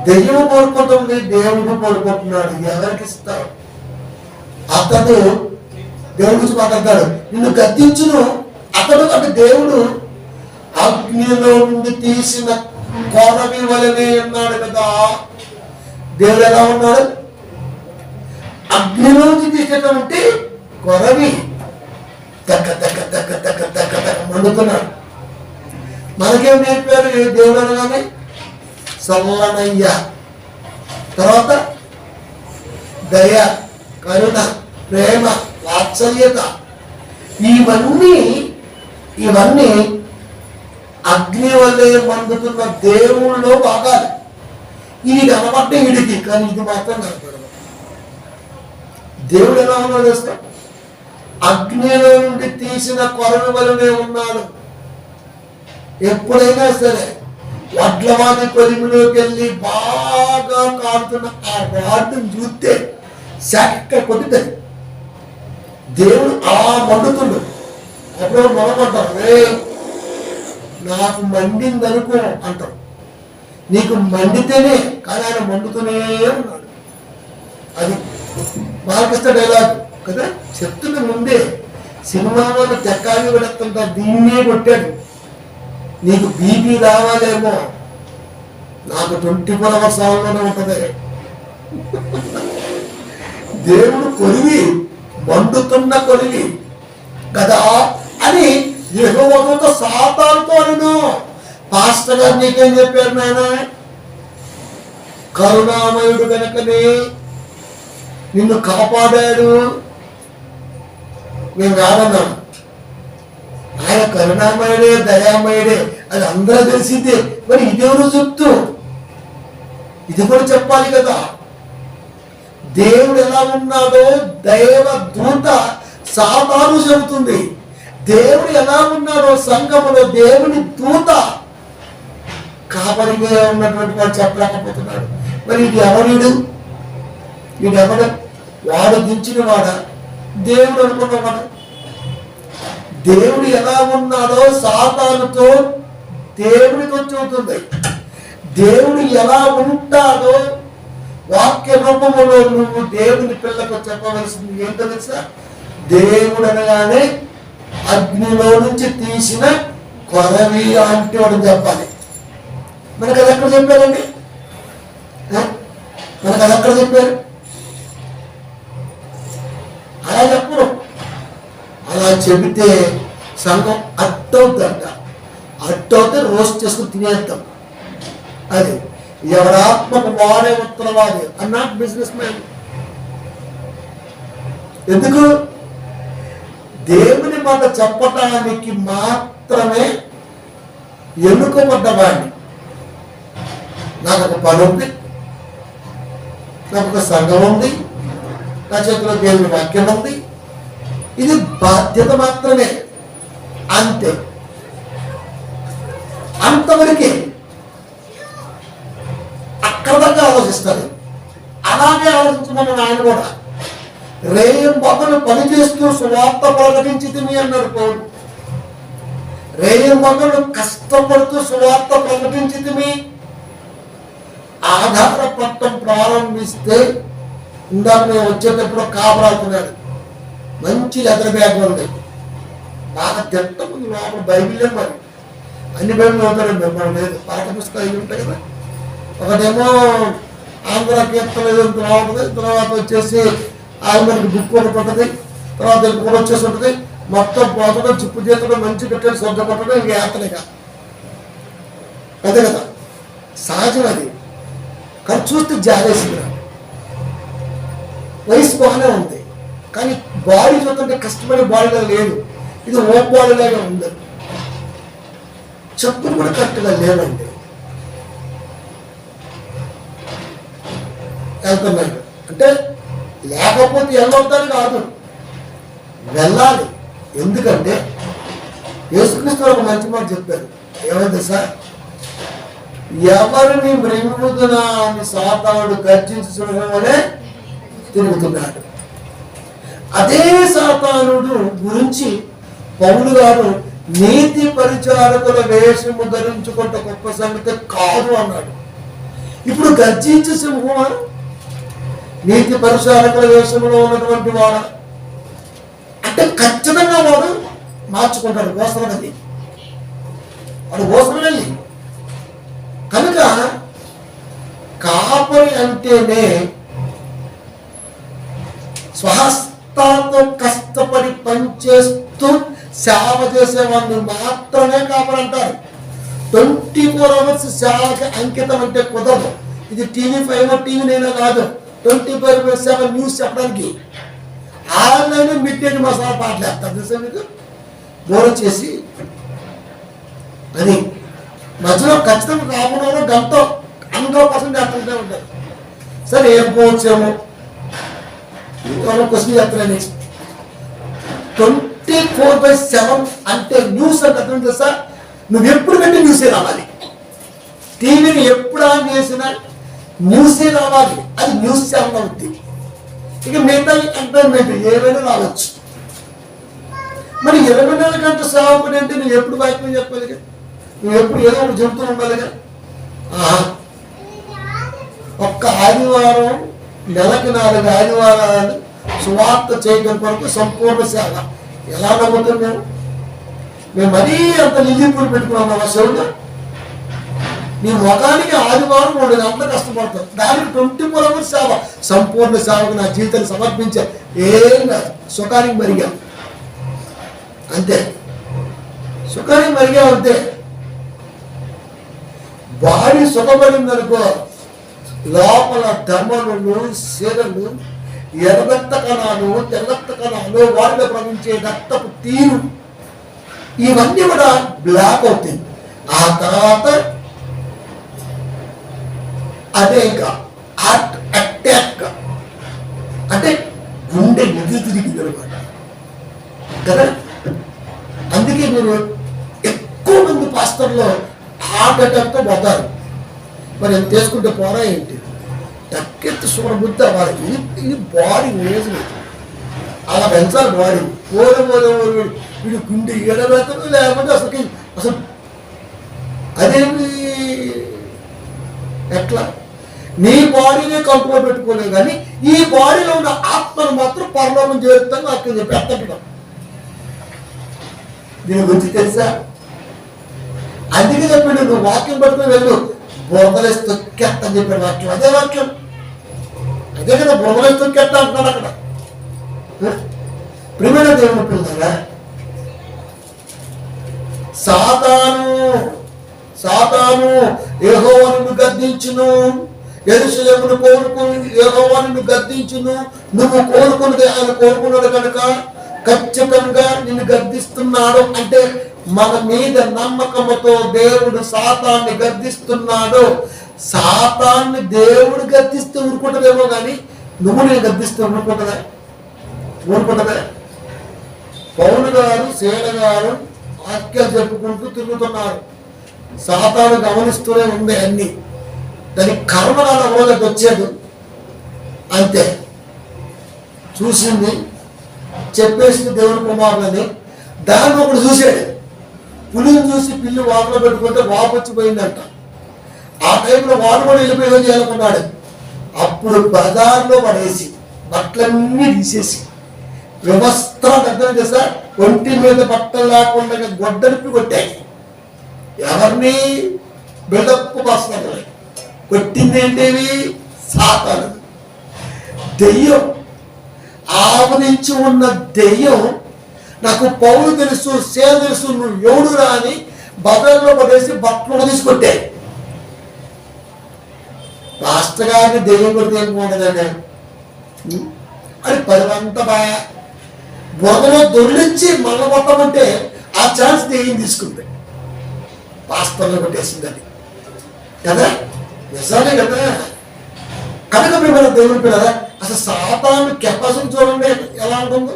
దెయ్యం కోరుకుంటుంది, దేవుడు కోరుకుంటున్నాడు. ఎవరికి ఇస్తాడు? అతడు దేవుడి గురించి మాట్లాడతాడు. నిన్ను గద్దించును అతడు అంటే దేవుడు అగ్నిలో నుండి తీసిన కొరవి వలనే ఉన్నాడు కదా. దేవుడు ఎలా ఉన్నాడు? అగ్నిలోంచి తీసేటటువంటి కొరవి తగ్గ తగ్గ తగ్గ తగ్గ తగ్గ తగ్గ మండుతున్నాడు. మనకేం నేర్పారు దేవుడు అనగానే? సల్లనయ్య, తర్వాత దయ, కరుణ, ప్రేమ, వాత్సల్యత. ఇవన్నీ అగ్ని వల్లే మండుతున్న దేవుళ్ళలో భాగాలు. ఇది కనబట్టే వీడికి, కానీ ఇది మాత్రం కనపడదు. దేవుడు ఎలా ఉన్నాడు తెలుసా? అగ్నిలో నుండి తీసిన కొరవి వలనే ఉన్నాడు. ఎప్పుడైనా సరే వడ్లవాడి కొలిమిలోకి వెళ్ళి బాగా కాడుతున్న ఆ రాడ్డును చూస్తే శాఖ కొట్టుతుంది. దేవుడు అలా మండుతుండు. అప్పుడు మొదలుపడ్డారు, నాకు మండిందనుకో అంటారు. నీకు మండితేనే, కానీ ఆయన మండుతూనే ఉన్నాడు. అది బాలకృష్ణ డైలాగ్ కదా, చెప్తున్న ముందే సినిమాలో తెక్కాలి పెడుతుంటా, దీన్నే కొట్టాడు. నీకు బీపీ రావాలేమో, నాకు 24 hours లోనే ఉంటది. దేవుడు కొలివి, మండుతున్న కొలివి కదా అని యెహోవాతో సాతానుతో అను. పాస్టర్ గారు నీకేం చెప్పారు నాయన? కరుణామయుడు కనుకనే నిన్ను కాపాడాడు. మేము కాదన్నాం, ఆయన కరుణామయుడే, దయామయుడే, అది అందరూ తెలిసిందే. మరి ఇదెవరు చెప్తూ? ఇది కూడా చెప్పాలి కదా. దేవుడు ఎలా ఉన్నాడో దైవ దూత సాతాను చెబుతుంది. దేవుడు ఎలా ఉన్నాడో సంఘములో దేవుని దూత కాపరిగా ఉన్నటువంటి వాడు చెప్పలేకపోతున్నాడు. మరి ఇది ఎవడు? వీడెవడు? వాడు దించిన వాడా? దేవుడు అనుకున్నవాడు? దేవుడు ఎలా ఉన్నాడో సాతానుతో దేవుడితో చెబుతుంది. దేవుడు ఎలా ఉంటాడో వాక్య రూపములో నువ్వు దేవుని పిల్లకు చెప్పవలసింది ఏంటో తెలుసా? దేవుడు అనగానే అగ్నిలో నుంచి తీసిన కొరవి అంటే వాడు చెప్పాలి. మనకు అది ఎక్కడ చెప్పారండి? మనకు అది ఎక్కడ చెప్పారు? అలా చెప్పరు. అలా చెబితే సంఘం అట్టవుతుందంట. అట్టవుతే రోస్ట్ చేసుకుని తినేస్తాం. అది ఎవడాత్మకు వాడే ఉత్తరవాది అన్నాట్ బిజినెస్ మ్యాన్. ఎందుకు? దేవుని మాట చెప్పటానికి మాత్రమే ఎన్నుకోబడ్డవాడిని. నాకు ఒక పని ఉంది, నాకు ఒక సంఘం ఉంది, నా చేతిలో దేవుని వాక్యం ఉంది. ఇది బాధ్యత మాత్రమే, అంతే. అంతవరకే అక్కడ దాకా ఆలోచిస్తారు. అలాగే ఆలోచించమని ఆయన కూడా రేయం పగలు పనిచేస్తూ సువార్త ప్రకటించితిమి అన్నాడు పౌలు. రేయం పగలు కష్టపడుతూ సువార్త ప్రకటించితిమి. ఆధారపడటం ప్రారంభిస్తే, ఇందాక మేము వచ్చేటప్పుడు కాపరాకున్నాడు, మంచి లెదర్ బ్యాగ్ ఉంది, బాగా తిట్టముంది లోపల బైబిలే. మరి అన్ని బైబిల్ అవుతారండి, మనం లేదు, పాఠ పుస్తకాలు ఇవి ఉంటాయి కదా. ఒకటేమో ఆంధ్ర కీర్తన బాగుంటుంది, తర్వాత వచ్చేసి ఆల్మర్కి బుక్ ఒకటి ఉంటుంది, తర్వాత కూడా వచ్చేసి ఉంటుంది. మొత్తం పోతడం, చిప్పు చేతడం, మంచి పెట్టడం, శబ్ద పట్టడం, ఇంక యాత్రగా అదే కదా, సహజం అది. కానీ చూస్తే జాలేసింది. వయసు బాగానే ఉంది, కానీ బాడీ చూస్తుంటే కష్టపడే బాడీగా లేదు. ఇది ఓ బాడీలాగా ఉంది. చెప్పులు కూడా కరెక్ట్గా లేవండి. వెళ్తున్నాడు అంటే లేకపోతే వెళ్ళొద్దని కాదు, వెళ్ళాలి. ఎందుకంటే యేసుక్రీస్తు ఒక మంచి మాట చెప్పారు. ఏమైంది సార్? ఎవరిని మృంగుదునా అని సాతానుడు గర్జించుకునే తిరుగుతున్నాడు. అదే సాతానుడు గురించి పౌలు గారు నీతి పరిచారకుల వేషము ధరించుకుంటే గొప్ప సంగతి కాదు అన్నాడు. ఇప్పుడు గర్జించే సింహమా, నీతి పరిచారకుల వేషంలో ఉన్నటువంటి వాడు అంటే ఖచ్చితంగా వాడు మార్చుకుంటాడు. గోసరగది వాడు గోసరగల్లి కనుక కాపరి అంటేనే స్వహస్తాలతో కష్టపడి పనిచేస్తూ సేవ చేసేవాడిని మాత్రమే కాపరి అంటారు. 24 hours సేవకి అంకితం అంటే కుదరదు. ఇది TV5 TV9 కాదు, 24/7 న్యూస్ చెప్పడానికి. ఆన్లైన్ మిట్టేది మసాలా పాటలు వేస్తారు తెలుసా మీకు, బోర్ చేసి. అది మధ్యలో ఖచ్చితంగా రాకుండా గంట 100% వేస్తుంటే ఉంటారు. సరే ఏం పోవచ్చేమో, క్వశ్చన్ చెప్తున్నాను. 24/7 అంటే న్యూస్ అంటే అర్థం తెలుసా? నువ్వు ఎప్పుడు పెట్టి న్యూసే రావాలి. టీవీని ఎప్పుడు ఆన్ చేసినా న్యూసే రావాలి. అది న్యూస్ ఛానల్ అవుతుంది. ఇక మిగతా ఎంటర్టైన్మెంట్ ఏమైనా రావచ్చు. మరి 24 గంటల సేవకుడు అంటే నువ్వు ఎప్పుడు వాక్యం చెప్పాలి, నువ్వు ఎప్పుడు ఏదో ఒకటి చెబుతూ ఉండాలిగా. ఒక్క ఆదివారం, నెలకి 4 ఆదివారాలు సువార్త చేయడం కొరకు సంపూర్ణ సేవ. ఎలా నమ్ముతాం మేము మరీ అంత నిధింపులు పెట్టుకున్నాం ఆ సేవలో. నీ ముఖానికి ఆదివారం 2 గంటలు కష్టపడతాం, దానికి 24 hours సేవ. సంపూర్ణ సేవకు నా జీవితాన్ని సమర్పించే ఏం కాదు. సుఖానికి మరిగా అంతే, సుఖానికి మరిగా అంతే. బాడీ సుఖపడిందనుకో, లోపల ధర్మలు, శీలలు, ఎర్రరక్త కణాలు, తెల్లరక్త కణాలు, వాటిలో ప్రవహించే రక్తపు తీరు, ఇవన్నీ కూడా బ్లాక్ అవుతుంది. ఆ తర్వాత అదే ఇంకా హార్ట్ అటాక్ అంటే గుండె ఎదురు తిరిగింది అనమాట కదా. అందుకే మీరు ఎక్కువ మంది పాస్టర్లో హార్ట్ అటాక్తో పోతారు. మరి ఎంత చేసుకుంటే పోరా ఏంటి? తక్కెత్తి చూడబుద్ధి అవ్వాలి. ఇది బాడీ వేసి అలా పెంచాలి. బాడీ వీడు గుండె ఎడబెడతాడు, లేకపోతే అసలు అదేమి ఎట్లా? నీ బాడీనే కంట్రోల్ పెట్టుకోలేవు, కానీ ఈ బాడీలో ఉన్న ఆత్మను మాత్రం పరలోకం చేరుతాను నాకు చెప్పి ఎత్తడం. దీని గురించి తెలుసా? అందుకే చెప్పాడు, నువ్వు వాక్యం పట్టుకుని వెళ్ళు, బురదలేసి తొక్కేస్తా అని చెప్పాడు వాక్యం. అదే వాక్యం, అదే కదా, బురదలేసి తొక్కేస్తా అంటున్నాడు అక్కడ. ప్రియమైన దేవుని పిల్లరా, సాతాను యెహోవాను గద్దించును, యెరూషలేమును కోరుకుని యెహోవాను గద్దించును. నువ్వు కోరుకున్నది ఆయన కోరుకున్నాడు కనుక ఖచ్చితంగా నిన్ను గద్దిస్తున్నాడు. అంటే మన మీద నమ్మకంతో దేవుడు సాతాన్ని గద్దిస్తున్నాడు. సాతాన్ని దేవుడు గద్దిస్తూ ఊరుకుంటుందేమో కానీ నువ్వు నేను గద్దిస్తూ ఊరుకుంటుందా? పౌలు గారు, శీల గారు వాక్యాలు చెప్పుకుంటూ తిరుగుతున్నారు. సాతాను గమనిస్తూనే ఉంది అన్ని. దాని కర్మరాల రోజుకి వచ్చాడు అంతే. చూసింది, చెప్పేసింది దేవుని కుమారులని. దాన్ని ఒకడు చూశాడు. పులిని చూసి పిల్లి వాకులో పెట్టుకుంటే వాపు వచ్చిపోయిందంట. ఆ టైంలో వాడు కూడా వెళ్ళిపోయి చేయాలనుకున్నాడు. అప్పుడు బజార్లో పడేసి బట్టలన్నీ తీసేసి వ్యవస్థను అర్థం చేసా, ఒంటి మీద బట్టలు లేకుండా గొడ్డలిపి కొట్టాయి. ఎవరిని? బిల్డప్ వస్తారు. కొట్టింది ఏంటేవి? సాతాను దెయ్యం. ఆవరించి ఉన్న దెయ్యం నాకు పౌలు తెలుసు, సేవ తెలుసు, నువ్వు ఎవడురా అని బదల్లో పడేసి బట్టలు తీసుకొట్టాయి. మాస్టర్ గారిని దెయ్యం కొడితే ఏం ఉండదండి అని 10 గంట బాగా బురదలో దొర్లించి మళ్ళీ కొట్టమంటే ఆ ఛాన్స్ దెయ్యం తీసుకుంది. పాస్టర్లో కొట్టేసిందని కదా, నిజాలే కదా. కనుక మేము దేవుని పిల్లరా, అసలు సాతాను కెపాసిటీ చూడండి ఎలా ఉంటుందో.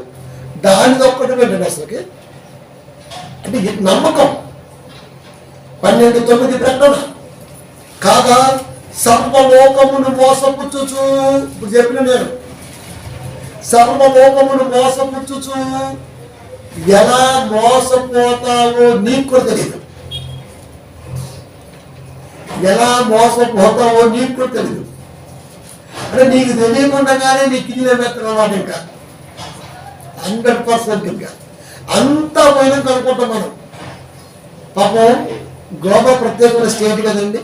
దానిది ఒక్కటి పెట్టండి అసలుకి. అంటే నమ్మకం. 12:9 ప్రకటన, కాగా సర్వలోకమును మోసపుచ్చుచు, ఇప్పుడు చెప్పిన నేను, సర్వలోకమును మోసపుచ్చుచు ఎలా మోసపోతావో నీకు కూడా తెలియదు. ఎలా మోసపోతావో నీకు కూడా తెలియదు. అంటే నీకు తెలియకుండానే నీకు కింద మెత్తనమాట. ఇంకా 100% ఇంకా అంతా పోయినా కనుక్కుంటాం మనం. పాపం గోవా ప్రత్యేకమైన స్టేట్ కదండి.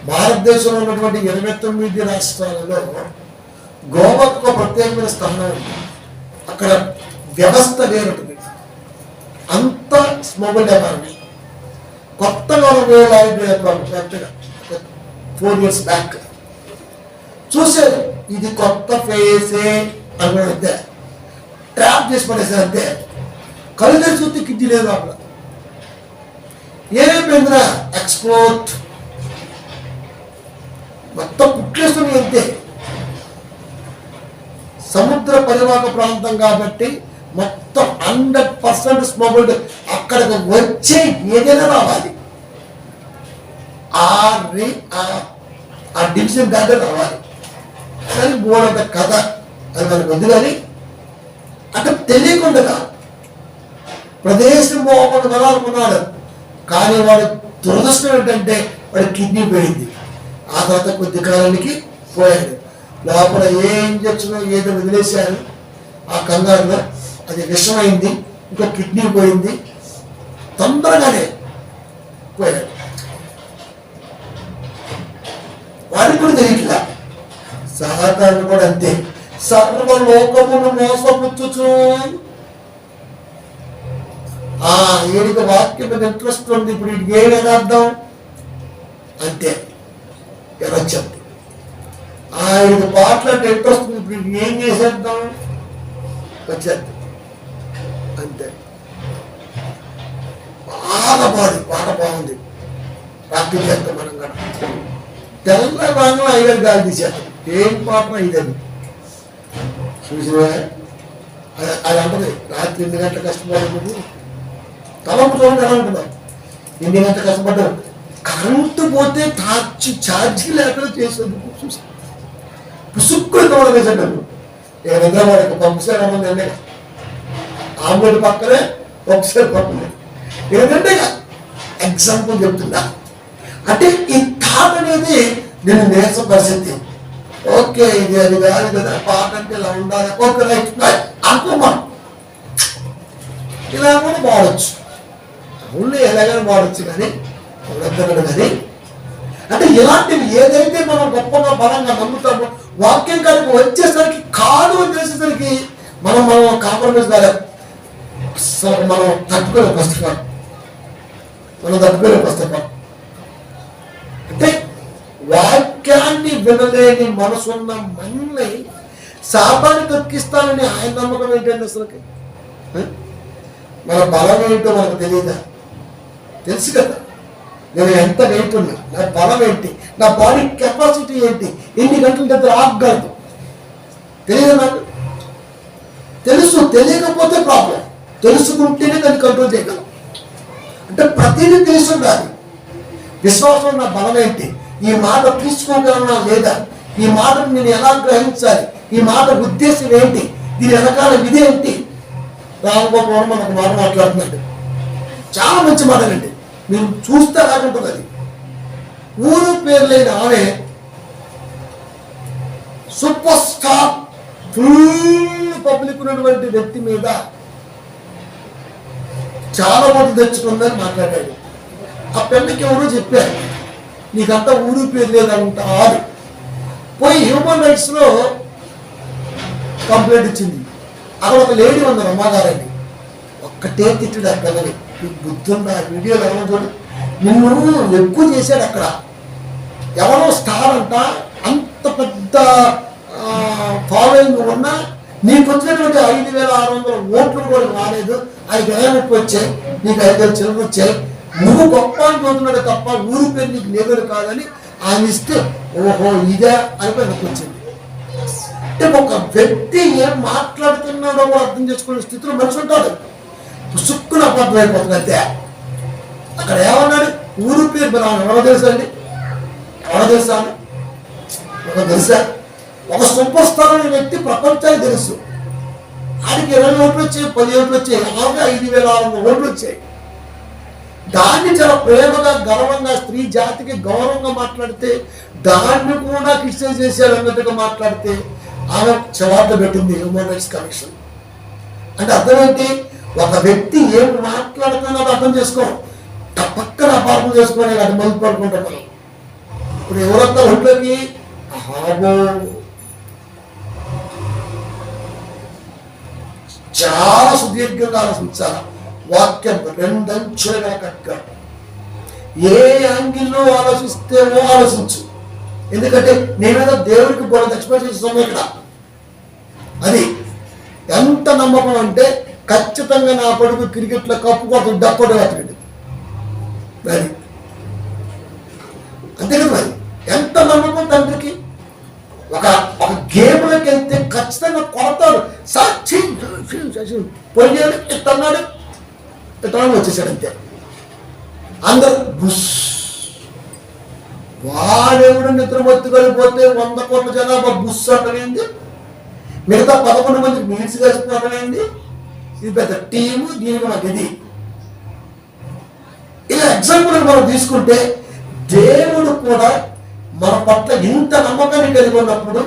భారతదేశంలో ఉన్నటువంటి 29 రాష్ట్రాలలో గోవాకు ఒక ప్రత్యేకమైన స్థానం ఉంది. అక్కడ వ్యవస్థ వేరుంటుంది. అంత స్మగుల్ వ్యాపారమే. కొత్తగా 4 years బ్యాక్ చూసారు. ఇది కొత్త ఫేసే అనుకుంటే ట్రాప్ చేసి పడేసారు అంతే. కళ్ళు తెరిచి చూస్తే కిడ్నీ లేదు అక్కడ. ఏమైపోయిందిరా? ఎక్స్పోర్ట్ మొత్తం పుట్లేస్తుంది అంతే. సముద్ర పరివాహక ప్రాంతం కాబట్టి మొత్తం 100% స్మగుల్డ్ అక్కడికి వచ్చే ఏదైనా రావాలి, ఆ డివిజన్ దాకా రావాలి. కానీ మూడంత కథ అది మనకు వద్దు. కానీ అక్కడ తెలియకుండా ప్రదేశం పోకుండా అనుకున్నాడు. కానీ వాడు దురదృష్టం ఏంటంటే వాడి కిడ్నీ పోయింది. ఆ తర్వాత కొద్ది కాలానికి పోయాడు. లోపల ఏ ఇంజక్షన్ ఏదో వదిలేశారు ఆ కంగారులో, అది విషమైంది, ఇంకో కిడ్నీ పోయింది, తొందరగానే పోయాడు. వాడికి కూడా తెలియట్లా. సాధారణ కూడా అంతే, సర్వలోకమును మోసపుచ్చుచు వీడికి వాక్యం మీద ఇంట్రెస్ట్ ఉంది, ఇప్పుడు వీడికి ఏం అర్థం అంతే ఎలా చెప్తే ఆయనకు పాటలు అంటే ఇంట్రెస్ట్ ఉంది, ఇప్పుడు వీడికి ఏం చేసేద్దాం వచ్చేద్దాం అంతే. బాగా పాట బాగుంది, ప్రాక్టీస్ చేస్తాం మనం కూడా. తెల్లవారులో 5 గాలి తీసేస్తాం, ఏం పాట ఇదని చూసినా అది అంటది. రాత్రి 8 గంటల కష్టపడి తలంపు చూడండి ఎలా ఉంటుందా, 8 గంటల కష్టపడ్డారు. కరెంటు పోతే ఛార్జీ లేకుండా చేసేందుకు చూసి పుసుక్కుని తోడ వేసాడు. ఇక నిద్రపోవడానికి పంపిసాడు అన్నది, ఆమ్లెట్ పక్కనే పంపిసాడు పక్కనే. ఏంటంటే ఎగ్జాంపుల్ చెప్తున్నా, అంటే ఈ థాట్ అనేది నేను నేర్చ పరిస్థితి. ఓకే ఇది అది కాదు కదా, పాట అంటే ఇలా ఉండాలి, ఓకే రైట్ అనుకోమా, ఇలా కూడా వాడచ్చు, ఊళ్ళో ఎలాగైనా వాడచ్చు. కానీ వద్దన్నాడు. కానీ అంటే ఇలాంటివి ఏదైతే మనం గొప్పగా బలంగా నమ్ముతామో వాక్యం కాడికి వచ్చేసరికి కాదు అని తెలిసేసరికి మనం కాంప్రమైజ్ కాదు, మనం తట్టుకోలేం. పుస్తకం అంటే వాక్యాన్ని వినలేని మనసున్న మనల్ని శాపాన్ని తొక్కిస్తానని ఆయన నమ్మకం ఏంటండి అసలుకి? మన బలం ఏంటో మనకు తెలియదా? తెలుసు కదా, నేను ఎంత వెయిట్ ఉన్నా, నా బలం ఏంటి, నా బాడీ కెపాసిటీ ఏంటి, ఎన్ని గంటల దగ్గర ఆగగలదు తెలియదు నాకు. తెలుసు, తెలియకపోతే ప్రాబ్లం, తెలుసుకుంటేనే దాన్ని కంట్రోల్ చేయగలం. అంటే ప్రతిదీ తెలిసి ఉండాలి. విశ్వాసం నా బలం ఏంటి, ఈ మాట తీసుకోగలనా లేదా, ఈ మాటను నేను ఎలా గ్రహించాలి, ఈ మాట ఉద్దేశం ఏంటి, దీని వెనకాల విధేంటి. రామగోపాల్ మనకు మాట మాట్లాడుతున్నాడు, చాలా మంచి మాటలండి, మీరు చూస్తే అలాగుంటుంది. అది ఊరు పేరు లేని ఆమె సూపర్ స్టార్ ఫుల్ పబ్లిక్ ఉన్నటువంటి వ్యక్తి మీద చాలా ఓట్లు తెచ్చుకుందని మాట్లాడాడు. ఆ పెళ్ళకి ఎవరో చెప్పారు, నీకంతా ఊరు పేరు లేదంటారు. పోయి హ్యూమన్ రైట్స్ లో కంప్లైంట్ ఇచ్చింది. అక్కడ ఒక లేడీ ఉంది రమాగారని, ఒక్కటే తిట్టుడు ఆ పిల్లని. బుద్ధి ఉంది, ఆ వీడియోలో ఎవరో చూడు, నిన్ను ఎక్కువ చేశాడు అక్కడ. ఎవరో స్టార్ అంట, అంత పెద్ద ఫాలోయింగ్ ఉన్నా నీకు వచ్చినటువంటి 5,600 ఓట్లు కూడా రాలేదు. 5,000 వచ్చాయి, నీకు 5,000 చిల్లర వచ్చాయి. నువ్వు గొప్ప అని చూస్తున్నాడు తప్ప ఊరి పేరు నీకు నిలబడి కాదని ఆయన ఇస్తే ఓహో ఇదే అని నాకు వచ్చింది. అంటే ఒక వ్యక్తి ఏం మాట్లాడుతున్నాడో అర్థం చేసుకునే స్థితిలో మనిషి ఉంటాడు. సుక్కున అబద్ధం అయిపోతుంది అంతే. అక్కడ ఏమన్నాడు, ఊరు పేరు ఎవరో తెలుసా అండి, ఎవరో తెలుసా, ఒక తెలుసా, ఒక సూపర్ స్టార్ అనే వ్యక్తి ప్రపంచానికి తెలుసు. ఆడికి 20 ఓట్లు వచ్చాయి, 10 ఓట్లు వచ్చాయి, 5,600 ఓట్లు వచ్చాయి. దాన్ని చాలా ప్రేమగా గర్వంగా స్త్రీ జాతికి గౌరవంగా మాట్లాడితే దాన్ని కూడా క్రిటిసైజ్ చేశారు అన్నట్టుగా మాట్లాడితే ఆమె జవాబు పెట్టింది హ్యూమన్ రైట్స్ కమిషన్. అంటే అర్థం ఏంటి, ఒక వ్యక్తి ఏం మాట్లాడుతున్నాడో అర్థం చేసుకో, పక్కన అపార్థం చేసుకొని అది మలుపు పడుకుంటాం మనం. ఇప్పుడు ఎవరంతా ఒంట్లోకి చాలా సుదీర్ఘంగా ఆలోచించాలి. వాక్యం 2 అంచులుగా కట్గా ఏ యాంగిల్లో ఆలోచిస్తేమో ఆలోచించు. ఎందుకంటే నేనేదో దేవుడికి బోర్డు ఎక్స్ప్రెస్ చేస్తాను ఇక్కడ. అది ఎంత నమ్మకం అంటే ఖచ్చితంగా నా కొడుకు క్రికెట్లో కప్పు కొడుకు డప్పటి అతడు. మరి అంతే కదా, మరి ఎంత నమ్మకం తండ్రికి. ఒక ఒక గేమ్లోకి వెళ్తే ఖచ్చితంగా కొడతాడు. సాక్షి పోయాడు, ఇట్టన్నాడు, ఇట్టన్నాడు, వచ్చేసాడు అంతే. అందరు బుస్. వాడెవడు నిద్రమత్తుకెళ్ళిపోతే 100 కోట్ల జనాభా బుస్ అంటనేంది, మిగతా 11 మందికి మీల్స్ వేసుకోవడమేంది. ఇది పెద్ద టీము, దీనికి మాకు ఇది. ఇలా ఎగ్జాంపుల్ మనం తీసుకుంటే దేవుడు కూడా మన పట్ల ఇంత నమ్మకాన్ని కలిగి ఉన్నప్పుడు,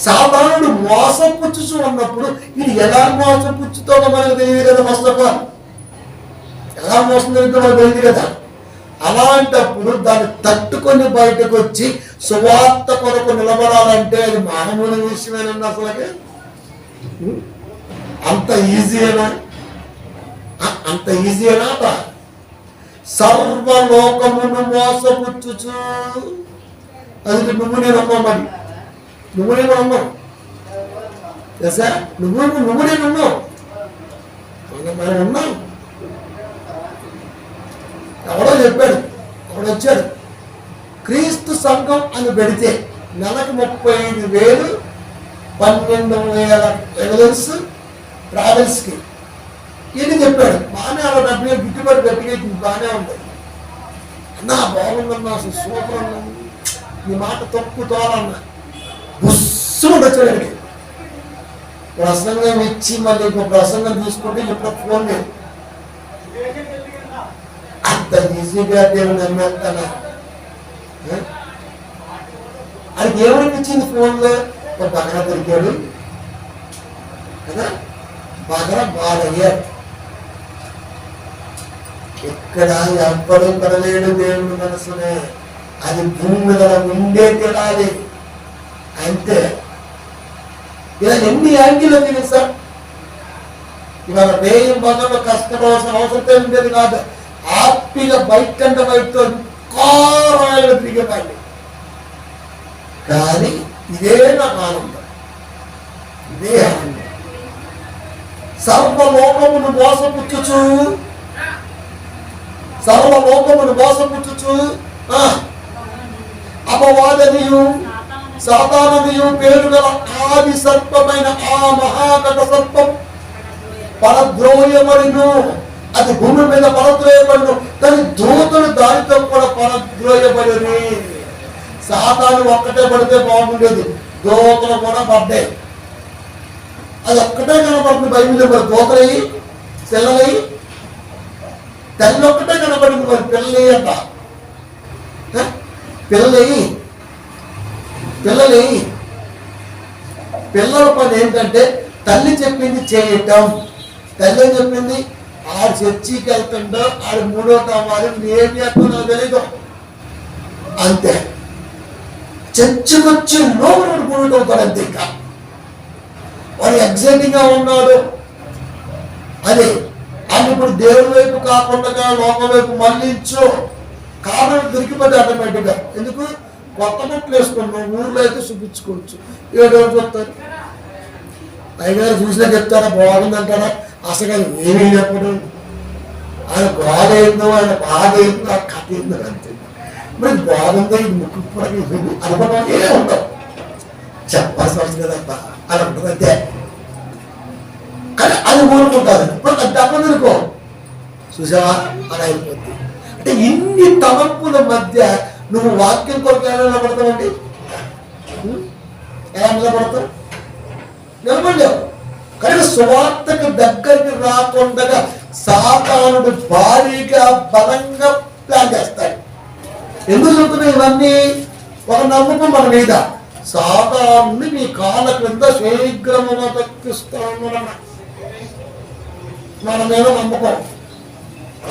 సాధారణుడు మోసం పుచ్చుచూ ఉన్నప్పుడు ఇది ఎలా మోసం పుచ్చుతుందో మనకు తెలియదు కదా. ఫస్ట్ ఆఫ్ ఆల్ ఎలా మోసం జరుగుతుందో మనకు తెలియదు కదా. అలాంటప్పుడు దాన్ని తట్టుకొని బయటకు వచ్చి సువార్త కొరకు నిలబడాలంటే అది మామూలు విషయమేనండి. అసలుకి అంత ఈజీనా? అంత ఈజీనా? సర్వలోకమును మోసపుచ్చుచు. అది నువ్వు నేను అన్నావు, మరి నువ్వు నేను అన్నావు తెలుసా? నువ్వు నేను అన్నావు, మనం ఉన్నాం. ఎవడో చెప్పాడు, ఎవడో వచ్చాడు, క్రీస్తు సంఘం అని పెడితే నెలకు 35,000 12,000 ఎవిడెన్స్ ట్రావెల్స్కి ఇది చెప్పాడు. బాగానే అలా డబ్బులు గిట్టుబాటు గట్టిగా బాగానే ఉంది అన్నా, బాగుందన్నా, అసలు సూపర్ అన్నా, నీ మాట తప్పు తోలన్నా. బుస్సు వచ్చాడండి. ప్రసంగం ఇచ్చి మళ్ళీ ఇంకో ప్రసంగం తీసుకుంటే ఇప్పుడు ఫోన్ లేదు. అంత ఈజీగా దేవుని నమ్మేస్తానా? అది దేవుడికి ఇచ్చింది ఫోన్లో. బాగా దొరికాడు కదా, బాగా బాగయ్యాడు. ఇక్కడ ఎవ్వడు పడలేడు దేవుడు మనసునే. అది భూమి మీద ఉండే తినాలి అంతే. ఇలా ఎన్ని యాంగిల్లో తెలుసా? ఇవాళ వేయం బదులు కష్టపడాల్సిన అవసరం ఉండేది కాదు. హ్యాపీగా బయట బయటతో కారాలు తిరిగేవాళ్ళు. కానీ ఇదే నాకు ఆనందం, ఇదే ఆనందం. సర్వలోకమును మోసపుచ్చుచు, సర్వలోకమును మోసపుచ్చుచు అపవాదనియు సాతాననియు పేరు గల ఆది సర్పమైన ఆ మహాకట సర్పం పరద్రోయబడిను. అది భూమి మీద పరద్రోయబడిను, కానీ దూతలు దానితో కూడా పరద్రోయబడి. సాతాను ఒక్కటే పడితే బాగుండేది, దూతలు కూడా పడ్డాయి. అది ఒక్కటే కనపడుతుంది బైబిల్లో. మరి దూతలయ్యి పిల్లలయ్యి తల్లి ఒక్కటే కనపడింది. మరి పిల్లలయ్యి అంట, పిల్లలయ్యి పిల్లల పని ఏంటంటే తల్లి చెప్పింది చేయటం. తల్లి ఏం చెప్పింది? ఆడు చర్చికి వెళ్తుండో ఆడు 3వ అవ్వాలి, ఏం చేస్తుందో తెలీదు అంతే. చర్చికి వచ్చి లోపల 3 అవుతాడు అంతే. ఇంకా వాడు ఎగ్జైటింగ్ గా ఉన్నాడు. అదే అది ఇప్పుడు దేవుడి వైపు కాకుండా లోకం వైపు మళ్ళించు. కారణం దొరికిపోతే ఆటోమేటిక్గా. ఎందుకు? కొత్త బట్టలు వేసుకున్నాం, ఊర్లో అయితే చూపించుకోవచ్చు. 7 రోజులు చెప్తారు, అయ్యగారు చూసినా చెప్తారా, బాగుందంటారా? అసలు ఏమీ చెప్పడు. ఆయన బాధ ఏందో, ఆయన బాధ ఏందో, ఆ కథ ఏందో అంతే. మరి బాగుందో ఇది ముక్కు కూడా అనుకోవడం ఏమే ఉండవు, చెప్పాల్సిన అవసరం కదబ్బా అని ఉంటుంది అంతే. కానీ అది ఊరుకుంటారు. ఇప్పుడు అది తప్పదనుకో, చూసావా అని అయిపోద్ది. అంటే ఇన్ని తలంపుల మధ్య నువ్వు వాక్యం కొరకు ఎలా నిలబడతావండి? ఎలా నిలబడతావు? నిలబడలేవు. కానీ సువార్తకు దగ్గరికి రాకుండా సాతానుడు భారీగా బలంగా ప్లాన్ చేస్తాడు. ఎందుకు చెప్తున్నాయి ఇవన్నీ? ఒక నమ్మకం మన మీద. సాతానుని మీ కాళ్ళ క్రింద శీఘ్రముగా తగ్గిస్తాను మన మీద నమ్మకం.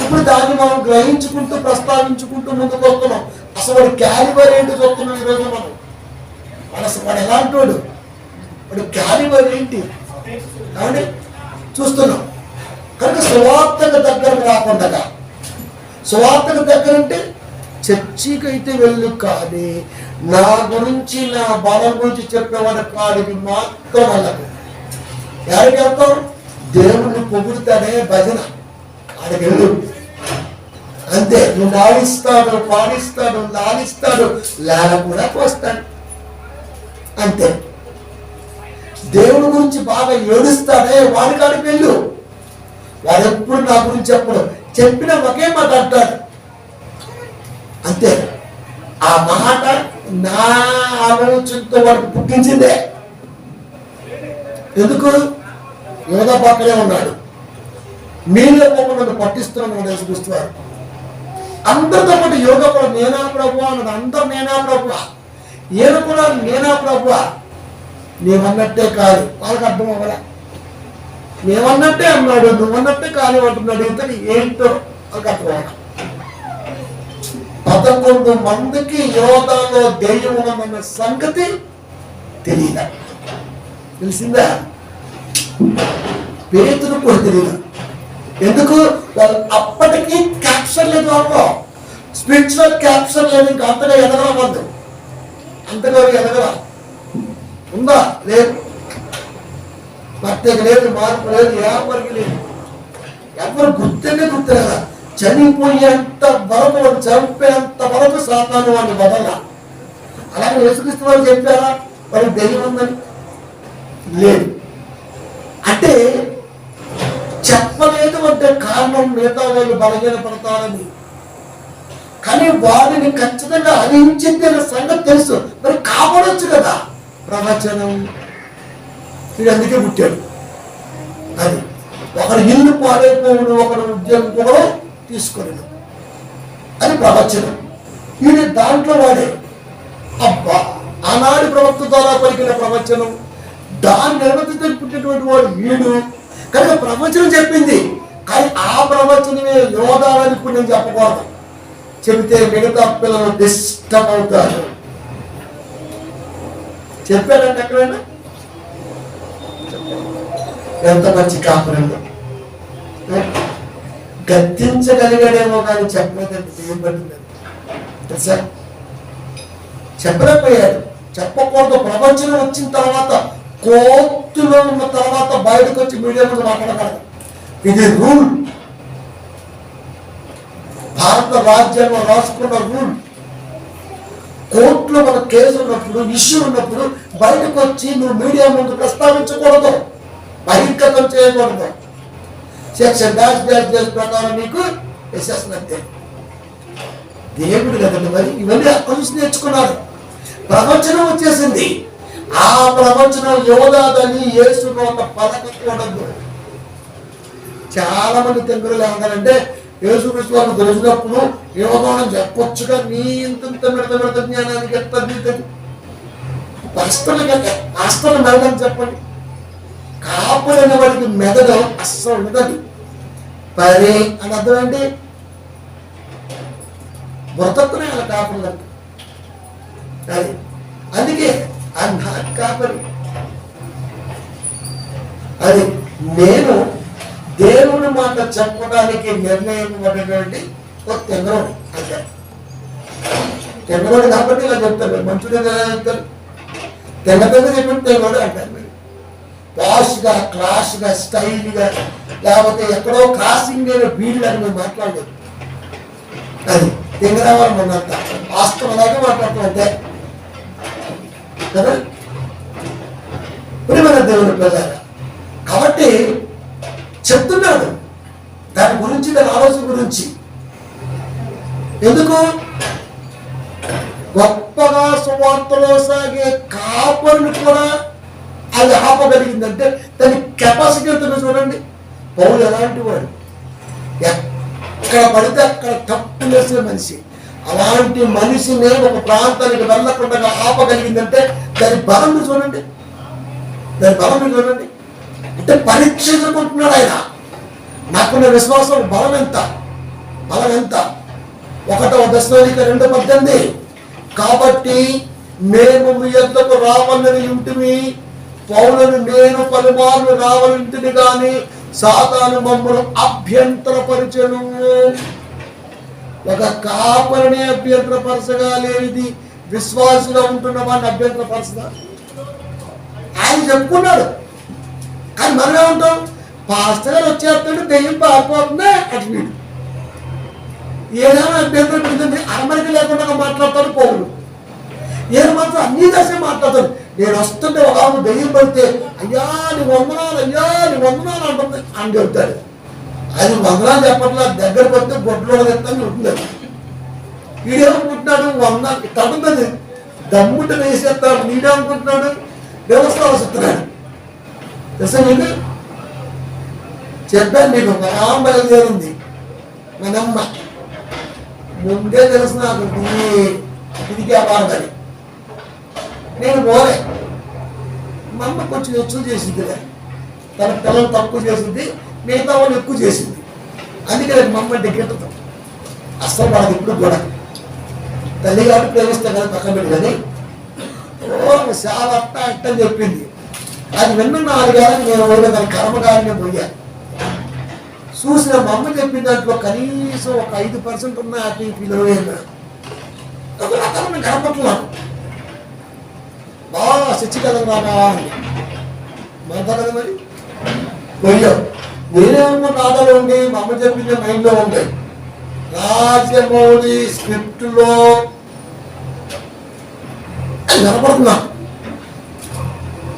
ఇప్పుడు దాన్ని మనం గ్రహించుకుంటూ ప్రస్తావించుకుంటూ ముందుకు వస్తున్నాం. అసలు వాడు క్యాలిబర్ ఏంటి చూస్తున్నాం ఈరోజు మనం. అసలు వాడు ఎలాంటి వాడు, వాడు క్యాలిబర్ ఏంటి కాబట్టి చూస్తున్నాం. కనుక సువార్తకు దగ్గరకు రాకుండా, సువార్తకు దగ్గర అంటే చర్చికి అయితే వెళ్ళు, కానీ నా గురించి నా బలం గురించి చెప్పేవాడు కాడికి మాత్రం వెళ్ళదు. ఎవరికి వెళ్తాం? దేవుడిని పొగుడుతాడే భజన, ఆడికి వెళ్ళు అంతే. నువ్వు నాడిస్తాడు, పాడిస్తాడు, లాలిస్తాడు, లేల కూడా పోస్తాడు. అంతే. దేవుడి గురించి బాగా ఏడుస్తాడే వాడి కాడికి వెళ్ళు. వాడు ఎప్పుడు నా గురించి చెప్పిన ఒకే మాట అంటాడు అంతే. ఆ మాట నా ఆలోచనతో వాడికి పుట్టించిందే. ఎందుకు? యోధ పక్కనే ఉన్నాడు, మీలో నన్ను పట్టిస్తున్నాను యేసుక్రీస్తువారు. అందరితో పాటు యోగ కూడా నేనా ప్రభు అన్నది. అందరు నేనా ప్రభు, ఈయన కూడా నేనా ప్రభు. నీవన్నట్టే కాదు, వాళ్ళకి అర్థం అవ్వలే. మేమన్నట్టే అన్నాడు, నువ్వన్నట్టే కాదు అంటున్నాడు. ఇతను ఏంటో వాళ్ళకి అర్థం అవ్వాలి. 11 మందికి యోధాలో దెయ్యం ఉన్నదన్న సంగతి తెలియదా? తెలిసిందా? పేతురు కూడా తెలియదు. ఎందుకు? వాళ్ళు అప్పటికీ క్యాప్చర్ లేదు, వాళ్ళు స్పిరిచువల్ క్యాప్చర్ లేదు. ఇంకా అంతగా ఎదగల వాళ్ళు, అంతగా ఎదగల. ఉందా? లేదు. ప్రత్యేక లేదు, మార్పు లేదు, ఎవరికి లేదు. ఎవరు గుర్తులేదా? చనిపోయేంత వరకు, వాడు చంపేంత వరకు సాతాను వాడిని వదల. అలాగే యేసుక్రీస్తు వారు చెప్పారా వాడికి దెయ్యం ఉందని? లేదు. అంటే చెప్పలేదు అంటే కారణం మిగతా వాళ్ళు బలహీన పడతారని. కానీ వాడిని ఖచ్చితంగా హరించింది అనే సంగతి తెలుసు. మరి కాపాడొచ్చు కదా. ప్రవచనం వీడు అందుకే పుట్టాడు. అది ఒకడు ఇల్లు పాడైపోవుడు, ఒకడు ఉద్యోగం కూడా తీసుకోలేదు. అది ప్రవచనం. వీడి దాంట్లో వాడే. అబ్బా, ఆనాడు ప్రవక్త ద్వారా పలికిన ప్రవచనం, దాన్ని నిర్వహించి పుట్టినటువంటి వాడు వీడు. కనుక ప్రవచనం చెప్పింది. కానీ ఆ ప్రవచనమే యోధాలని ఇప్పుడు నేను చెప్పకూడదు. చెబితే మిగతా పిల్లలు డిస్టర్బ్ అవుతారు. చెప్పారంటే ఎక్కడైనా ఎంత మంచి కాపురంలో గద్దించగలిగాడేమో కానీ చెప్పలేదంటే ఏం పడుతుంది తెలుసా? చెప్పలేకపోయాడు. చెప్పకూడదు. ప్రవచనం వచ్చిన తర్వాత, కోర్టులో ఉన్న తర్వాత బయటకు వచ్చి మీడియా ముందు మాట్లాడగలరు. ఇది రూల్. భారత రాజ్యాంగం రాసుకున్న రూల్. కోర్టులో మన కేసు ఉన్నప్పుడు, ఇష్యూ ఉన్నప్పుడు బయటకు వచ్చి నువ్వు మీడియా ముందు ప్రస్తావించకూడదు, బహిర్గతం చేయకూడదు. సెక్షన్ డాష్ ప్రకారం నీకు వేసేస్తున్నట్టే. దేవుడు కదండి. మరి ఇవన్నీ అక్కడి నుంచి నేర్చుకున్నారు. ప్రవచనం వచ్చేసింది. ఆ ప్రవచనం యోధాదని యేసు నోట పలకకూడదు. చాలా మంది తెలుగులో ఏమంటారంటే యేసుక్రీస్తు వారు తెలిసినప్పుడు యోధానం చెప్పొచ్చుగా, నీ ఇంత మిడత జ్ఞానానికి ఎంత అస్తలు మెదడని చెప్పండి. కాపులైన వాడికి మెదడం అస్సలు ఉండదు. పరే అని అర్థం ఏంటి? బ్రతక్కునే అలా కాపులు. అది అందుకే అన్నా కాపరి. అది నేను దేవుని మాట చెప్పడానికి నిర్ణయింపబడినటువంటి ఒక తెంగరోడు. అంటే తెంగరోడు కాబట్టి ఇలా చెప్తారు. మంచుడు ఎలా చెప్తారు? తెగ చెప్పిన తెంగరోడు అంటారు. మీరు వాష్గా, క్లాస్గా, స్టైల్గా, లేకపోతే ఎక్కడో క్రాసింగ్ బీడ్లు అని మేము మాట్లాడలేదు. అది తెంగరావాలి మనంత వాస్తవంలాగే మాట్లాడుతాం అంతే కదా. ప్రియమైన దేవుని పిల్లారా, కాబట్టి చెప్తున్నాడు దాని గురించి, దాని ఆలోచన గురించి. ఎందుకు? గొప్పగా సువార్తలో సాగే కాపరులు కూడా అది ఆపగలిగిందంటే దాని కెపాసిటీ ఎంతో చూడండి. పౌలు ఎలాంటి వాడు? ఎక్కడ పడితే అక్కడ తప్పు వేసే మనిషి. అలాంటి మనిషిని ఒక ప్రాంతానికి వెళ్ళకుండా ఆపగలిగిందంటే దాని బలం చూడండి. దాని బలం చూడండి. అంటే పరీక్షించుకుంటున్నాడు ఆయన. నాకున్న విశ్వాసం బలం ఎంత? 1వ దశలోనిక 2:18. కాబట్టి మేము మీ యొద్దకు రావాలని ఉంటిమి, పౌలను నేను పలుమార్లు రావాలంటిని గాని సాతాను మమ్మల్ని అభ్యంతరపరచెను. ఒక కాపరిని అభ్యంతరపరచగా లేనిది విశ్వాసంగా ఉంటున్న వాడిని అభ్యంతరపరచదా? ఆయన చెప్పుకున్నాడు. కానీ మనమే ఉంటాం, పాస్టర్ గారు వచ్చేస్తాడు, దెయ్యం పారిపోతుందే అటు వీడు. ఏదైనా అభ్యంతరం పెడుతుంది, అరమరిక లేకుండా మాట్లాడతాడు పౌరులు. ఏది మాత్రం అన్ని దశ మాట్లాడతాడు. నేను వస్తుంటే ఒక ఆమె దెయ్యం పడితే అయ్యా నీ వందనాలు అంటుంది అని చెప్తాడు. అది వందనాలు చెప్పట్లా, దగ్గర పడితే గొడ్లో తెస్తాను ఉంటుంది. వీడేమనుకుంటున్నాడు వందనాలు తడుతుంది, దమ్ముంటే వేసేస్తాడు. వీడేమనుకుంటున్నాడు వ్యవస్థ వస్తున్నాడు. తెలుసా మీకు చెప్పాను, మీకు మా బయలుదేరింది మనమ్మ ముందే తెలుసు నాకు ఇది వ్యాపారమని. నేను పోలే, మా అమ్మ కొంచెం ఎక్కువ చేసింది, తన పిల్లలు తక్కువ చేసింది, మిగతా వాళ్ళు ఎక్కువ చేసింది. అందుకే మా అమ్మ అంటే గిట్టదు అస్సలు. వాళ్ళకి ఇప్పుడు కూడా తల్లి కాబట్టి ప్రేమిస్తా కదా పక్కన పెట్టి, కానీ చాలా అట్ట అట్టని చెప్పింది. అది విన్న 4 ఏళ్ళకి నేను పోయిన దాని కర్మకారిని పోయా. చూసిన మా అమ్మ చెప్పిన దాంట్లో కనీసం ఒక 5% ఉన్న హ్యాపీ ఫీల్ అయ్యాను. కనపడుతున్నాను బాగా చచ్చి కదా అని మాతా కదా. మరి పోయాం. నేనేమో నాదాలు ఉండి మా అమ్మ చెప్పింది మైండ్లో ఉంటాయి. రాజమౌళి స్క్రిప్ట్లో కనపడుతున్నాను.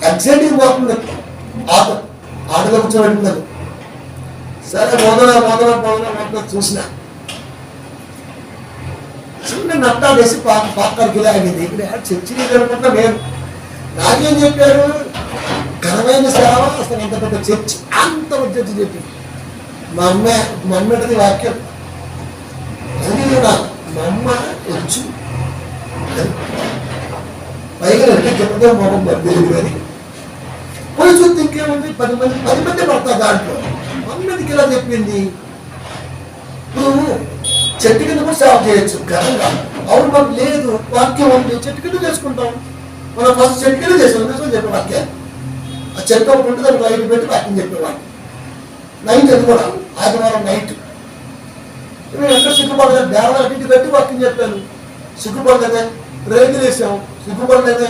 ఎగ్జైటింగ్ పోతుంది, ఆటలో కూర్చోబెట్టిందని. సరే మొదల చూసిన చిన్న నట్టా వేసి పాక్కడికి ఆగింది. ఇక్కడ చర్చి అనుకుంటా. నేను నాకేం చెప్పారు, ఘనమైన సేవ, అసలు అంత పెద్ద చర్చి, అంత చర్చి చెప్పింది మా అమ్మది వాక్యం. అది కూడా మా అమ్మ వచ్చు పైగా చెప్తే మొహం తెలియదు. కానీ పోయి చూస్తే ఇంకేముంది, 10 మంది పడతారు దాంట్లో. మందికి ఇలా చెప్పింది, ఇప్పుడు చెట్టు కింద కూడా సేవ చేయొచ్చు ఘనంగా. అవును, మనకు లేదు వాక్యం ఉంది, చెట్టు కింద చేసుకుంటాం. మనం ఫస్ట్ చెట్టు కింద చేసాం చెప్పే వాక్యం. ఆ చెట్టు ఒకటి ఉంటే దానికి లైట్ పెట్టి వాక్యం చెప్పేవాడు. నైట్ అది కూడా ఆదివారం నైట్ మేము ఎక్కడ సిగ్గుపడలేదు, దేవాలయం ఇంటికి పెట్టి వాక్యం చెప్పాను. సిగ్గుపడలేదే, రేగులు వేసాము, సిగ్గుపడలేదే,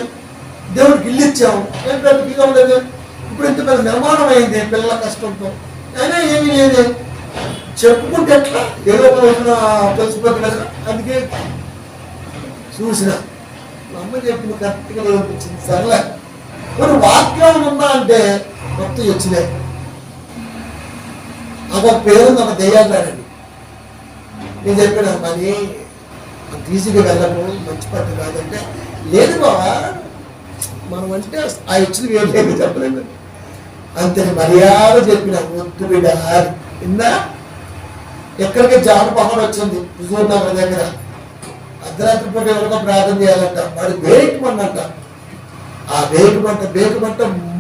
దేవుడికి ఇల్లు ఇచ్చాము, ఏం పెద్ద బిగం లేదు. ఇప్పుడు ఇంత పెద్ద నిర్మాణం అయింది పిల్లల కష్టంతో, అయినా ఏమీ లేదు. చెప్పుకుంటే ఎట్లా ఏదో ఒక రోజున తెలిసిపోతుంది కదా. అందుకే చూసిన మా అమ్మ చెప్పింది కరెక్ట్గా అనిపించింది. సర్లే మరి వాక్యం ఉందా అంటే మొత్తం వచ్చినాయి. ఒక పేరు ఒక దెయ్యాలండి. నేను చెప్పాను మరి అంత ఈజీగా వెళ్ళము, మంచి పద్ధతి కాదంటే, లేదు బావా మనం అంటే ఆ ఇచ్చిన ఏం లేదు చెప్పలేదు. అంతే మర్యాద చెప్పిన వద్దు బిడ్డ ఇందా. ఎక్కడికి జానపహం వచ్చింది హుజూర్ నగర్ దగ్గర. అర్ధరాత్రి పూట ఎవరికో ప్రార్థన చేయాలంట. వాడు బేకుమంట. ఆ బేకుమంట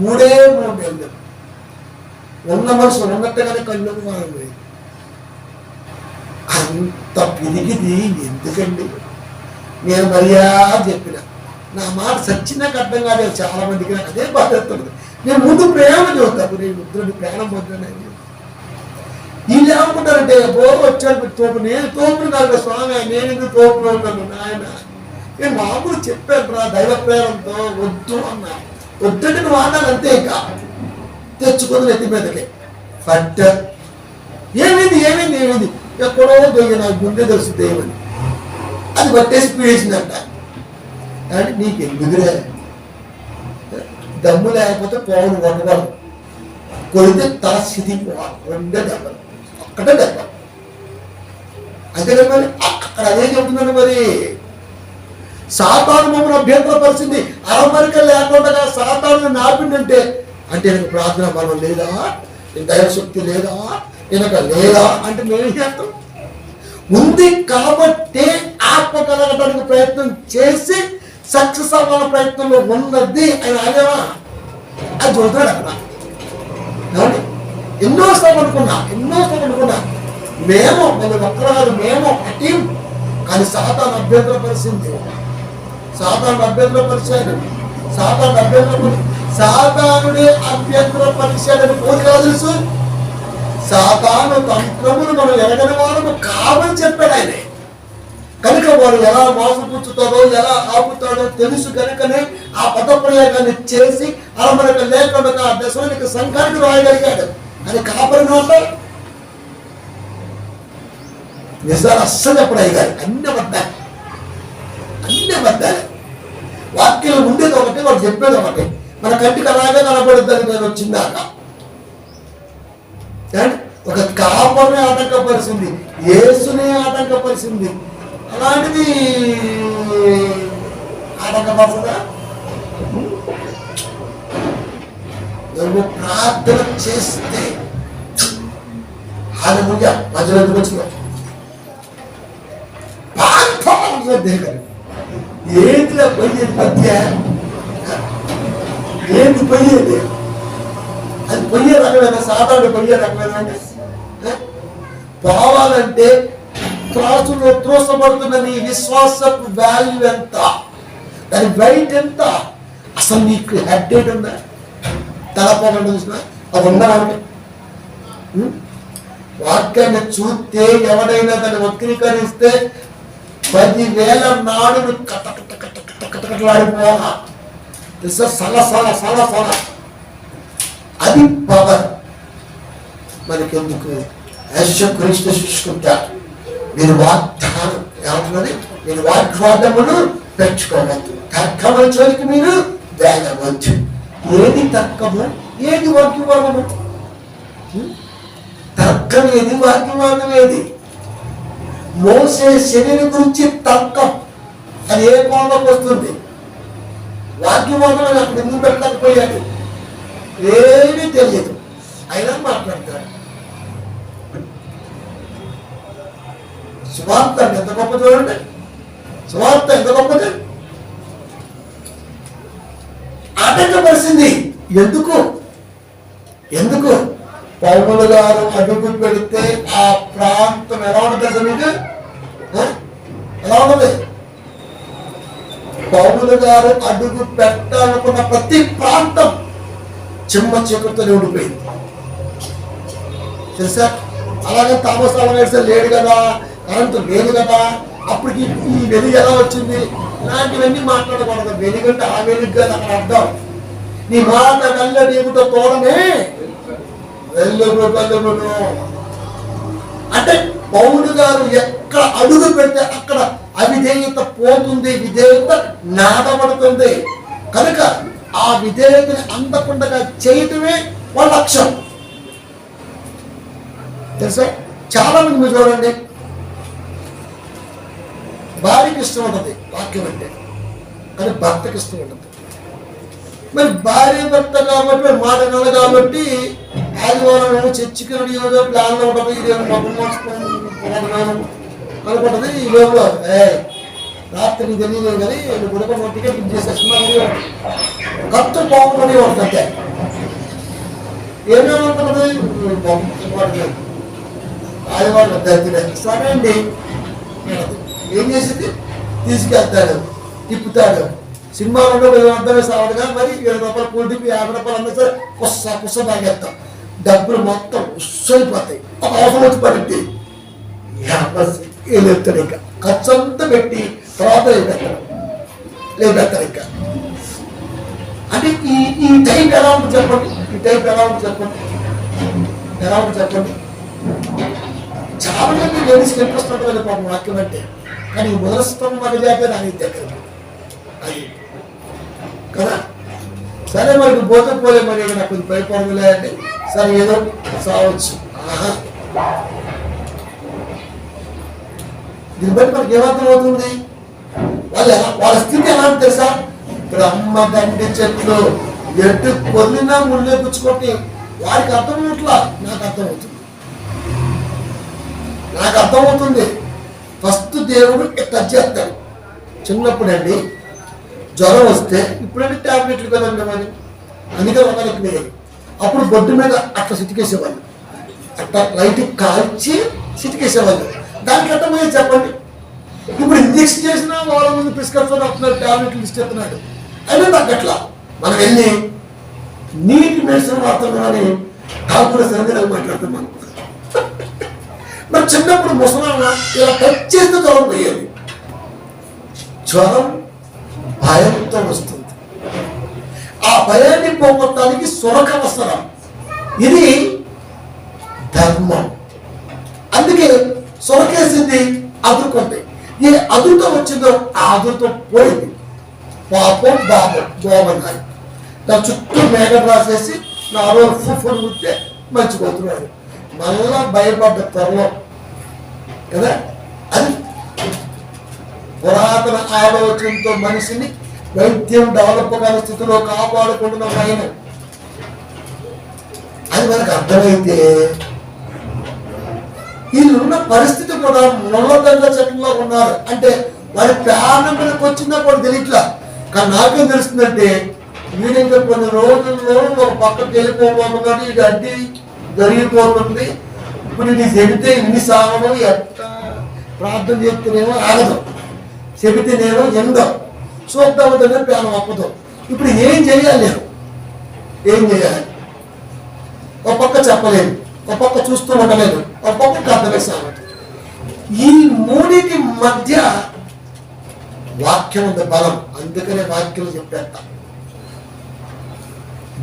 3 ఏళ్ళు ఉన్న మనసు ఉన్నట్టుగానే కళ్ళకు మారిపోయింది. అంత పిరిగిది ఎందుకండి? నేను మర్యాద చెప్పిన, నా మాట సచ్చినాక అర్థం కాలేదు చాలా మందికి. నాకు అదే బాధపడుతుంది. నేను ముందు ప్రేమ చూస్తాను, నేను ముద్దుని ప్రాణం పొందానని. వీళ్ళు ఏమనుకుంటారంటే వచ్చాడు తోపు, నేను తోపుని కాదు స్వామి, నేను ఎందుకు తోపులో ఉంటాను నాయన. నేను మామూలు చెప్పాను రా దైవ ప్రేరంతో, వద్దు అన్నా. వద్దంటే నువ్వు అన్నాను అంతే. ఇంకా తెచ్చుకుంది నెత్తి మీదకి పట్ట. ఏమైంది ఎక్కడో దొంగ నాకు ముందే తెలుసు దేవుని. అది పట్టేసి పీడించిందంట. అంటే నీకు ఎందుకురే, దమ్ము లేకపోతే పోవను కొట్టగలరు, కొడితే తల స్థితి పోవాలి. 2 దెబ్బలు, ఒక్కటే దెబ్బ. అంతేగా మరి అక్కడ అదే చెబుతున్నాను. మరి సాతాను మమ్మల్ని అభ్యంతరపరిచింది. అరమరిక లేకుండా సాతాను నాపిండంటే అంటే నాకు ప్రార్థన బలం లేదా, దైవశక్తి లేదా, వెనక లేదా అంటే మేమేం చేస్తాం? ఉంది కాబట్టి ఆత్మ కలగడానికి ప్రయత్నం చేసి సక్సెస్ అవ్వాల ప్రయత్నంలో ఉన్నది అని ఆగేవా? అది చూద్దాడు అక్కడ. ఎన్నోసార్లు అనుకున్నా మేము మన ఒక్కరాదు, మేము ఆ టీం. కానీ సాతాను అభ్యంతరపరిచింది. సాతానుడే అభ్యంతరపరిచాడని పోలిగా తెలుసు. సాతాను తంత్రములు మనం ఎరగని వారము కావని చెప్పాడు ఆయన. కనుక వాడు ఎలా మోసపుచ్చుతాడో, ఎలా ఆపుతాడో తెలుసు. కనుకనే ఆ పదప్రయోగాన్ని చేసి అరమనక లేకుండా ఆ దశలోనికి సంఘానికి రాయగలిగాడు. అని కాపరి నోట నిజాలు అస్సలు చెప్పడాయి గారు. అన్ని అబద్ధాలు వాక్యం ఉండేది ఒకటి, వాళ్ళు చెప్పేది ఒకటి. మన కంటికి అలాగే కనబడుద్దని నేను వచ్చిందాక. ఒక కాపర్ని ఆటంకపరిచింది, యేసుని ఆటంకపరిచింది. అలాంటిది ఆటంకపరచదా? నువ్వు ప్రార్థన చేస్తే హల్లెలూయా మధ్యలో వచ్చిన ఏంటిలా పోయేది మధ్య, ఏంటి పోయేది? అది పొయ్యే రకమైన, సాధారణ పొయ్యే రకమైన. పోవాలంటే త్రాసులో త్రోసపడుతున్న నీ విశ్వాసపు వాల్యూ ఎంత, దాని వెయిట్ ఎంత, అసలు నీకు హెడ్ డేట్ ఉందా, తలపోకుండా చూసినా అది ఉండాలంటే. వాక్యాన్ని చూస్తే ఎవడైనా దాన్ని వక్రీకరిస్తే 10,000 నాడును కట్టకట్టలాడిపోవాలా తెలుసా, సల అది పవర్. మనకెందుకు? యేసుక్రీస్తు చూసుకుంటారు. మీరు వాగ్దానం ఏమంటున్నది, మీరు వాగ్వాదమును పెంచుకోవద్దు, తర్కముల చోటికి మీరు వెళ్ళవద్దు. ఏది తర్కము, ఏది వాగ్వాదము? తర్కం ఏది, వాగ్వాదం ఏది? మోసే శరీరం గురించి తర్కం, అది ఏ కోణంలోకి వస్తుంది? వాగ్వాదం అని అక్కడ ఎందుకు పెట్టకపోయాడు? ఏమీ తెలియదు, అయినా మాట్లాడతాడు. సువార్త ఎంత గొప్ప చూడండి, సువార్త ఎంత గొప్పది. ఆటంకపరిచింది. ఎందుకు? పౌలు గారు అడుగు పెడితే ఆ ప్రాంతం ఎలా ఉంటుంది? మీకు ఎలా ఉన్నది? పౌలు గారు అడుగు పెట్టాలనుకున్న ప్రతి ప్రాంతం చెమ్మ చీకటితో ఉండిపోయింది తెలుసా. అలాగే తామస్ అలవేడ్స్ లేడు కదా, కరెంటు లేదు కదా, అప్పటికి ఈ వెలుగు ఎలా వచ్చింది, ఇలాంటివన్నీ మాట్లాడకూడదు. వెలుగంటే ఆ వెలుగు కదా అక్కడ అర్థం. నీ మాట వెల్లడేమిటో తోడనే వెల్లును అంటే పౌలు గారు ఎక్కడ అడుగు పెడితే అక్కడ అవిధేయత పోతుంది, విధేయత నాదపడుతుంది. కనుక ఆ విధేయతని అందకుండా చేయటమే వాళ్ళ లక్ష్యం తెలుసా. చాలా మంది మీరు చూడండి, భార్యకి ఇష్టం ఉంటుంది వాక్యం అంటే, కానీ భర్తకి ఇష్టం ఉంటుంది. మరి భార్య భర్త కాబట్టి మాట నెల కాబట్టి ఆదివారం చర్చికి ఏదో ప్లాన్లో ఉంటుంది, ఇదేమో మొత్తం అనుకుంటుంది. ఈ లోపల రాత్రి తెలియలేదు కానీ గుడక టికెట్ బుక్ చేసేసి ఖర్చు బాగుందని ఉంటుంది. ఏమేమనుకుంటుంది ఆదివారం దగ్గర. సరే అండి, ఏం చేసింది? తీసుకెళ్తాడు, తిప్పుతాడు. సినిమాలో అర్థమే సావడుగా మరి 7 రూపాయలు కూల్ టిప్, 50 రూపాయలు అన్నా సరే కుస్స తాగేస్తాం. డబ్బులు మొత్తం ఉస్సైపోతాయి. ఒక అవసరం వచ్చి పడింది లేపుతాడు. ఇంకా ఖర్చు అంతా పెట్టి తర్వాత లేపెత్తాడు. ఇంకా అంటే ఈ టైం ఎలా ఉంటుంది చెప్పండి, ఈ టైం ఎలా ఉంటుంది చెప్పండి. చాలా మంది లేడీస్కి ఇంట్రెస్ట్ ఉంటుంది పాపం వాక్యం అంటే, కానీ మొదలస్తాం మగజాతే నాకు దగ్గర అది కదా. సరే మరి పోతే పోలే, మరి నాకు కొంచెం పైపోలే అంటే సరే ఏదో సావచ్చు. దీన్ని బట్టి మనకి ఏమర్థం అవుతుంది? వాళ్ళ స్థితి ఎలా అని తెలుసా? బ్రహ్మ గండి చెట్లు ఎటు కొల్లినా ముళ్ళే పుచ్చుకొట్టి వారికి అర్థమవుట్లా, నాకు అర్థమవుతుంది. ఫస్ట్ దేవుడు టచ్ చేస్తాడు. చిన్నప్పుడు అండి జ్వరం వస్తే, ఇప్పుడంటే ట్యాబ్లెట్లు కదండి మరి, అందుకే ఒకరికి అప్పుడు బొడ్డు మీద అట్లా సిటికేసేవాళ్ళు, అట్లా లైట్ కాల్చి సిటికేసేవాళ్ళు. దానికి అర్థమయ్యేది చెప్పండి. ఇప్పుడు ఇంజక్షన్ చేసినా వాళ్ళ ముందు ప్రిస్క్రిప్షన్ వస్తున్నారు, ట్యాబ్లెట్లు ఇస్తున్నాడు. అయినా తగ్గట్లా మనం వెళ్ళి నీటి మెడిసిన్ వాడుతున్నాం అని డాక్టర్ సంగతి మాట్లాడుతున్నాం. మరి చిన్నప్పుడు ముసలామ ఇలా టచ్ చేస్తే జ్వరం పోయేది. జ్వరం భయంతో వస్తుంది. ఆ భయాన్ని పోగొట్టడానికి సురకవసరం. ఇది ధర్మం. అందుకే సొరకేసింది అదురుకుంది. ఏ అదురుతో వచ్చిందో ఆ అదురుతో పోయింది. పాపం బాగున్నారు. దాని చుట్టూ మేఘం రాసేసి 4 రోజులు ఫుడ్ ఉంటే మంచిపోతున్నాడు. మళ్ళా భయపడ్డ త్వరలో కదా. అది పురాతన ఆలోచనతో మనిషిని వైద్యం డెవలప్ కాని స్థితిలో కాపాడుకుంటున్న ఆయన. అది మనకు అర్థమైతే వీళ్ళున్న పరిస్థితి కూడా ముళ్ళదండ చెట్లలో ఉన్నారు అంటే వారి ప్రాణం మీదకి వచ్చినా కూడా తెలియట్లా. కానీ నాకేం తెలుస్తుందంటే వీడింకా కొన్ని రోజుల్లో ఒక పక్కకి వెళ్ళిపోవాలి కానీ ఇది అడ్డి జరిగిపోతుంది. ఇప్పుడు ఇది చెబితే ఇన్ని సాగడం ఎట్లా ప్రార్థన చేస్తేనేమో ఆగదు, చెబితేనేమో ఎందో చూద్దామని ప్రాణం అప్పదు. ఇప్పుడు ఏం చేయాలి? ఏం చేయాలి? ఒక పక్క చెప్పలేదు, ఒక పక్క చూస్తూ ఉండలేదు, ఒక పక్క ప్రార్థన సాగదు. ఈ మూడింటి మధ్య వాక్యం ఉంది బలం. అందుకనే వాక్యం చెప్పేస్తా.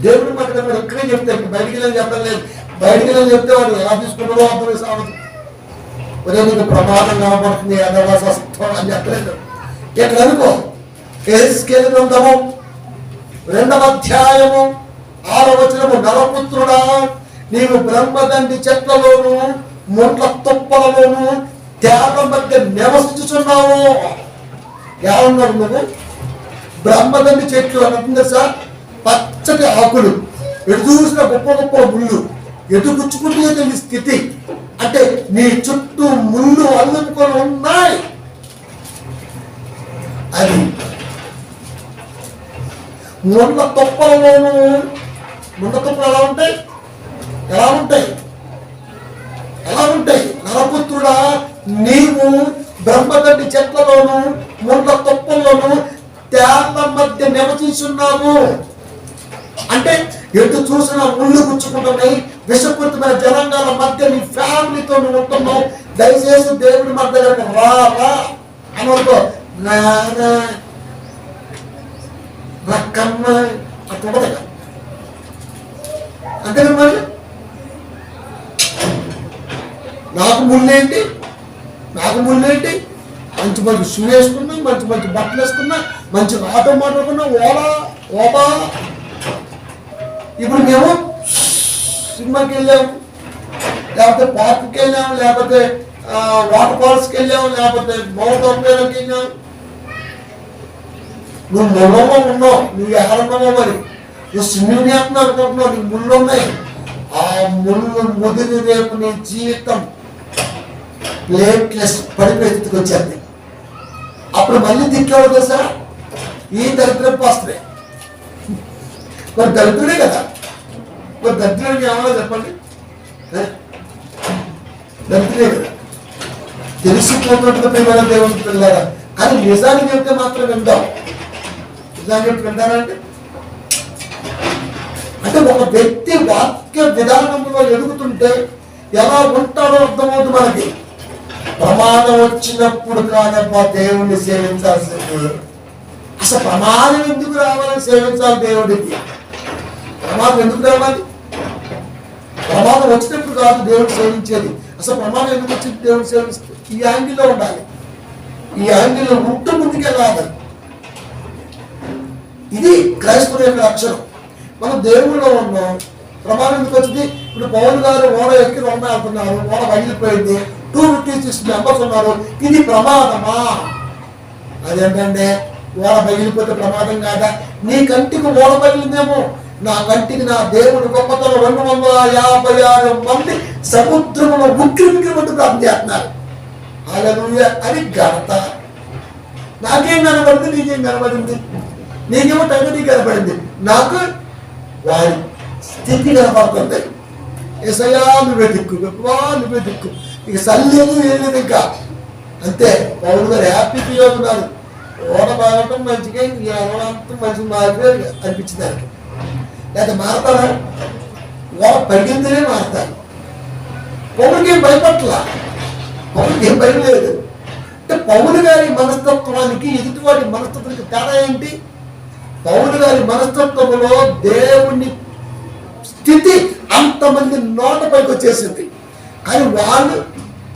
దేవుడు మాట ఎక్కడే చెప్తాడు, బయటికి వెళ్ళి చెప్పడం లేదు. బయటికి వెళ్ళి చెప్తే వాడు ఎలా తీసుకుంటాడో అర్థమే సాగదు. ఒరే నీకు ప్రమాదం కనబడుతుంది అదవాసత్వం అని చెప్పలేదు. ఎక్కడ అనుకో ఎహెజ్కేలు గ్రంథము 2వ అధ్యాయము 6వ వచనము, నరపుత్రుడా నీవు బ్రహ్మదండి చెట్లలోను ముండ్ల తుప్పలలోను తేళ్ల మధ్య నివసించుచున్నావు. ఏమన్నారు నువ్వు? బ్రహ్మదండి చెట్లు అంటుంది సార్, పచ్చటి ఆకులు, ఎటు చూసిన గొప్ప గొప్ప ముళ్ళు, ఎటు గుచ్చుకుంటే నీ స్థితి అంటే నీ చుట్టూ ముళ్ళు అల్లుకొని ఉన్నాయి. అది ముండ్ల తుప్పలలోను, ముండ్ల తుప్పలు ఎలా ఉంటాయి? ఎలా ఉంటాయి? ఎలా ఉంటాయి? నరపుత్రుడా నీవు బ్రహ్మగడ్డి చెట్లలోను ముండ్ల తుప్పల్లోను తేళ్ల మధ్య నివసించున్నావు. అంటే ఎటు చూసిన ముళ్ళు గుచ్చుకుంటున్నాయి, విషపూరితమైన జనాంగాల మధ్య నీ ఫ్యామిలీతో నువ్వు ఉంటున్నావు. దయచేసి దేవుడి మధ్య రా రా అనుకో, రక్కమ్మ అట్లా అంతే కదా. మరి నాకు ముళ్ళేంటి? మంచి మంచి షూ వేసుకున్నా, మంచి మంచి బట్టలు వేసుకున్నా, మంచి ఆటో మాట్లాడుకున్నా, ఓబా. ఇప్పుడు మేము సినిమాకి వెళ్ళాము, లేకపోతే పార్క్కి వెళ్ళాము, లేకపోతే వాటర్ ఫాల్స్కి వెళ్ళాము, లేకపోతే మౌంట్ అబ్బాయికి వెళ్ళాము. నువ్వు ముళ్ళలో ఉన్నావు, నువ్వు ఎక్కడున్నావో మరి. నువ్వు స్విమ్మింగ్ చేస్తున్నావు అనుకుంటున్నావు, నీకు ముళ్ళు ఉన్నాయి. ఆ ముళ్ళు ముదిరి రేపు నీ జీవితం ప్లేట్లెస్ పడిపోయి వచ్చేది. అప్పుడు మళ్ళీ తిట్టాడు కదా, ఈ దరిద్రం వస్తున్నాయి. మరి దరిద్రుడే కదా, మరి దరిద్రుడికి ఏమన్నా చెప్పండి, దరిద్రుడే కదా. తెలిసిపోతున్నట్టుగా ప్రేమ దేవుడికి వెళ్ళారా, కానీ నిజాన్ని చెప్తే మాత్రం విందాం. నిజాన్ని చెప్పి వింటారంటే అంటే ఒక వ్యక్తి వాక్య విధానంలో ఎదుగుతుంటే ఎలా ఉంటాడో అర్థమవుతుంది మనకి. ప్రమాదం వచ్చినప్పుడు కాదమ్మా దేవుణ్ణి సేవించాల్సింది. అసలు ప్రమాదం ఎందుకు రావాలని సేవించాలి దేవుడికి? ప్రమాదం ఎందుకు రావాలి? ప్రమాదం వచ్చినప్పుడు కాదు దేవుడు సేవించేది. అసలు ప్రమాదం ఎందుకు వచ్చింది దేవుడు సేవిస్తుంది? ఈ యాంగిల్లో ఉండాలి, ఈ యాంగిల్లో ఉంటూ ముందుకెళ్ళాలి. ఇది క్రైస్తవుల యొక్క లక్షణం. మనం దేవుడిలో ఉన్నాం. ప్రమాదం ఎందుకు వచ్చింది? ఇప్పుడు పౌలు గారు ఓడ ఎక్కి రొమ్మ వెళ్తున్నారు, ఓడ పగిలిపోయింది, 256 మెంబర్స్ ఉన్నారు. ఇది ప్రమాదమా? అదేంటంటే ఓడ పగిలిపోతే ప్రమాదం కాదా? నీ కంటికి ఓడ పగిలిందేమో, నా కంటికి నా దేవుడు గొప్పతనం 256 మంది సముద్రంలో ఉక్కిరి పట్టు ప్రార్థన చేస్తున్నారు. హల్లెలూయా అని ఘనత. నాకేం కనబడింది? నీకేం కనబడింది? నీకేమో టైం కనబడింది, నాకు వారి స్థితి కనబడుతుంది. ఏసయ్యా నువ్వే దిక్కు, నువ్వే దిక్కు. ఇక సల్లేదు ఏం లేదు ఇంకా, అంతే. పౌరు గారు హ్యాపీ ఫీల్ అవుతున్నారు. ఓడ బాగటం మంచిగా అంతా మంచి మారిపోయి అనిపించింది దానికి. లేకపోతే మారతారా? ఓడ పడిగిందనే మారతారు. పౌరుకి ఏం భయపట్ల, పౌరుకి ఏం భయం లేదు. అంటే పౌరు గారి మనస్తత్వానికి ఎదుటివాడి మనస్తత్వానికి తేడా ఏంటి? పౌరు గారి మనస్తత్వంలో దేవుని స్థితి అంతమంది నోట పైకి వచ్చేసింది. కానీ వాళ్ళు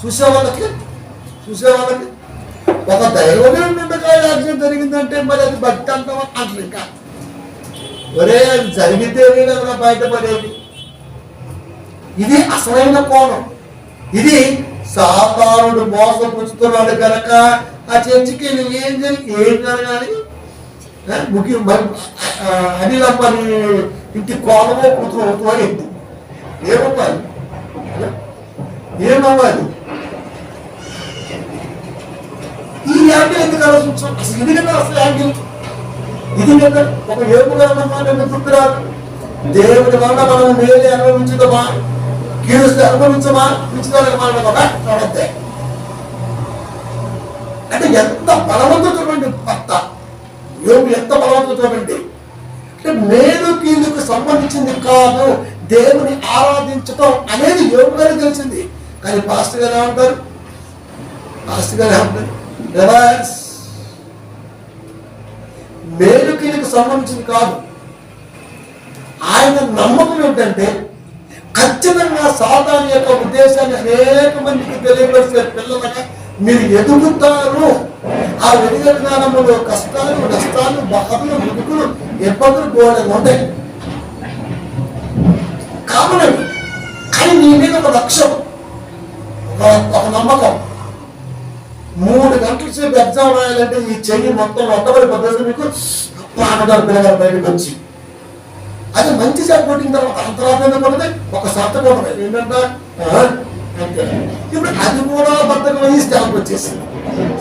చూసేవాళ్ళకి ఒక దైవజనుడు ఉండగా యాక్సిడెంట్ జరిగిందంటే మరి అది భక్తి అంటావా అంటారు. ఇంకా ఒరే అది జరిగితేనే కదా బయటపడేది. ఇది అసలైన కోణం. ఇది సాతానుడు మోసపుచ్చుతున్నాడు కనుక ఆ చర్చికి ఏం జరగాలి ముఖ్యం అనిలమ్మని ఇంటి కోణమో కూతురు అవుతుందో ఏంటి ఏమవ్వాలి ఏమవ్వాలి. ఈ యాంగిల్ ఎందుకు ఆలోచించాం? అసలు ఇది కదా అసలు యాంగిల్. ఇది కదా ఒక ఏపుగా ఉన్నమాట గుర్తురాదు. దేవుడి వల్ల మనం మేలు అనుభవించుదామా కీడుస్తే అనుభవించమా చూడంతే. అంటే ఎంత బలవంతుటువంటి భర్త యోగు, ఎంత బలవంతుటువంటి అంటే మేలు కీళ్ళకు సంబంధించింది కాదు దేవుని ఆరాధించటం అనేది యోగు గారికి తెలిసింది. కానీ పాస్టర్ గారు ఏమంటారు? పాస్టర్ గారు ఏమంటారు? మేలు కీళ్ళకు సంబంధించింది కాదు. ఆయన నమ్మకం ఏంటంటే ఖచ్చితంగా సాతాను యొక్క ఉద్దేశాన్ని అనేక మందికి తెలియపరిచే పిల్లలుగా మీరు ఎదుగుతారు. ఆ వెలుగు జ్ఞానంలో కష్టాలు, నష్టాలు, బాధలు, ముదుకులు, ఇబ్బందులు గోడలు ఉంటాయి కామనవి. కానీ నీ మీద ఒక లక్ష్యం, ఒక నమ్మకం. 3 గంటల సేపు ఎగ్జామ్ రాయాలంటే ఈ చెయ్యి మొత్తం ఒక్కబడి పద్ధతి మీకు అనగారు పిల్లగారు బయటకు వచ్చి అది మంచి సపోర్టింగ్ తర్వాత అంతరాత్మ పడితే ఒక సంతకం ఏంటంటే అంతే. ఇప్పుడు అది కూడా బద్దకం స్టాంప్ వచ్చేసింది.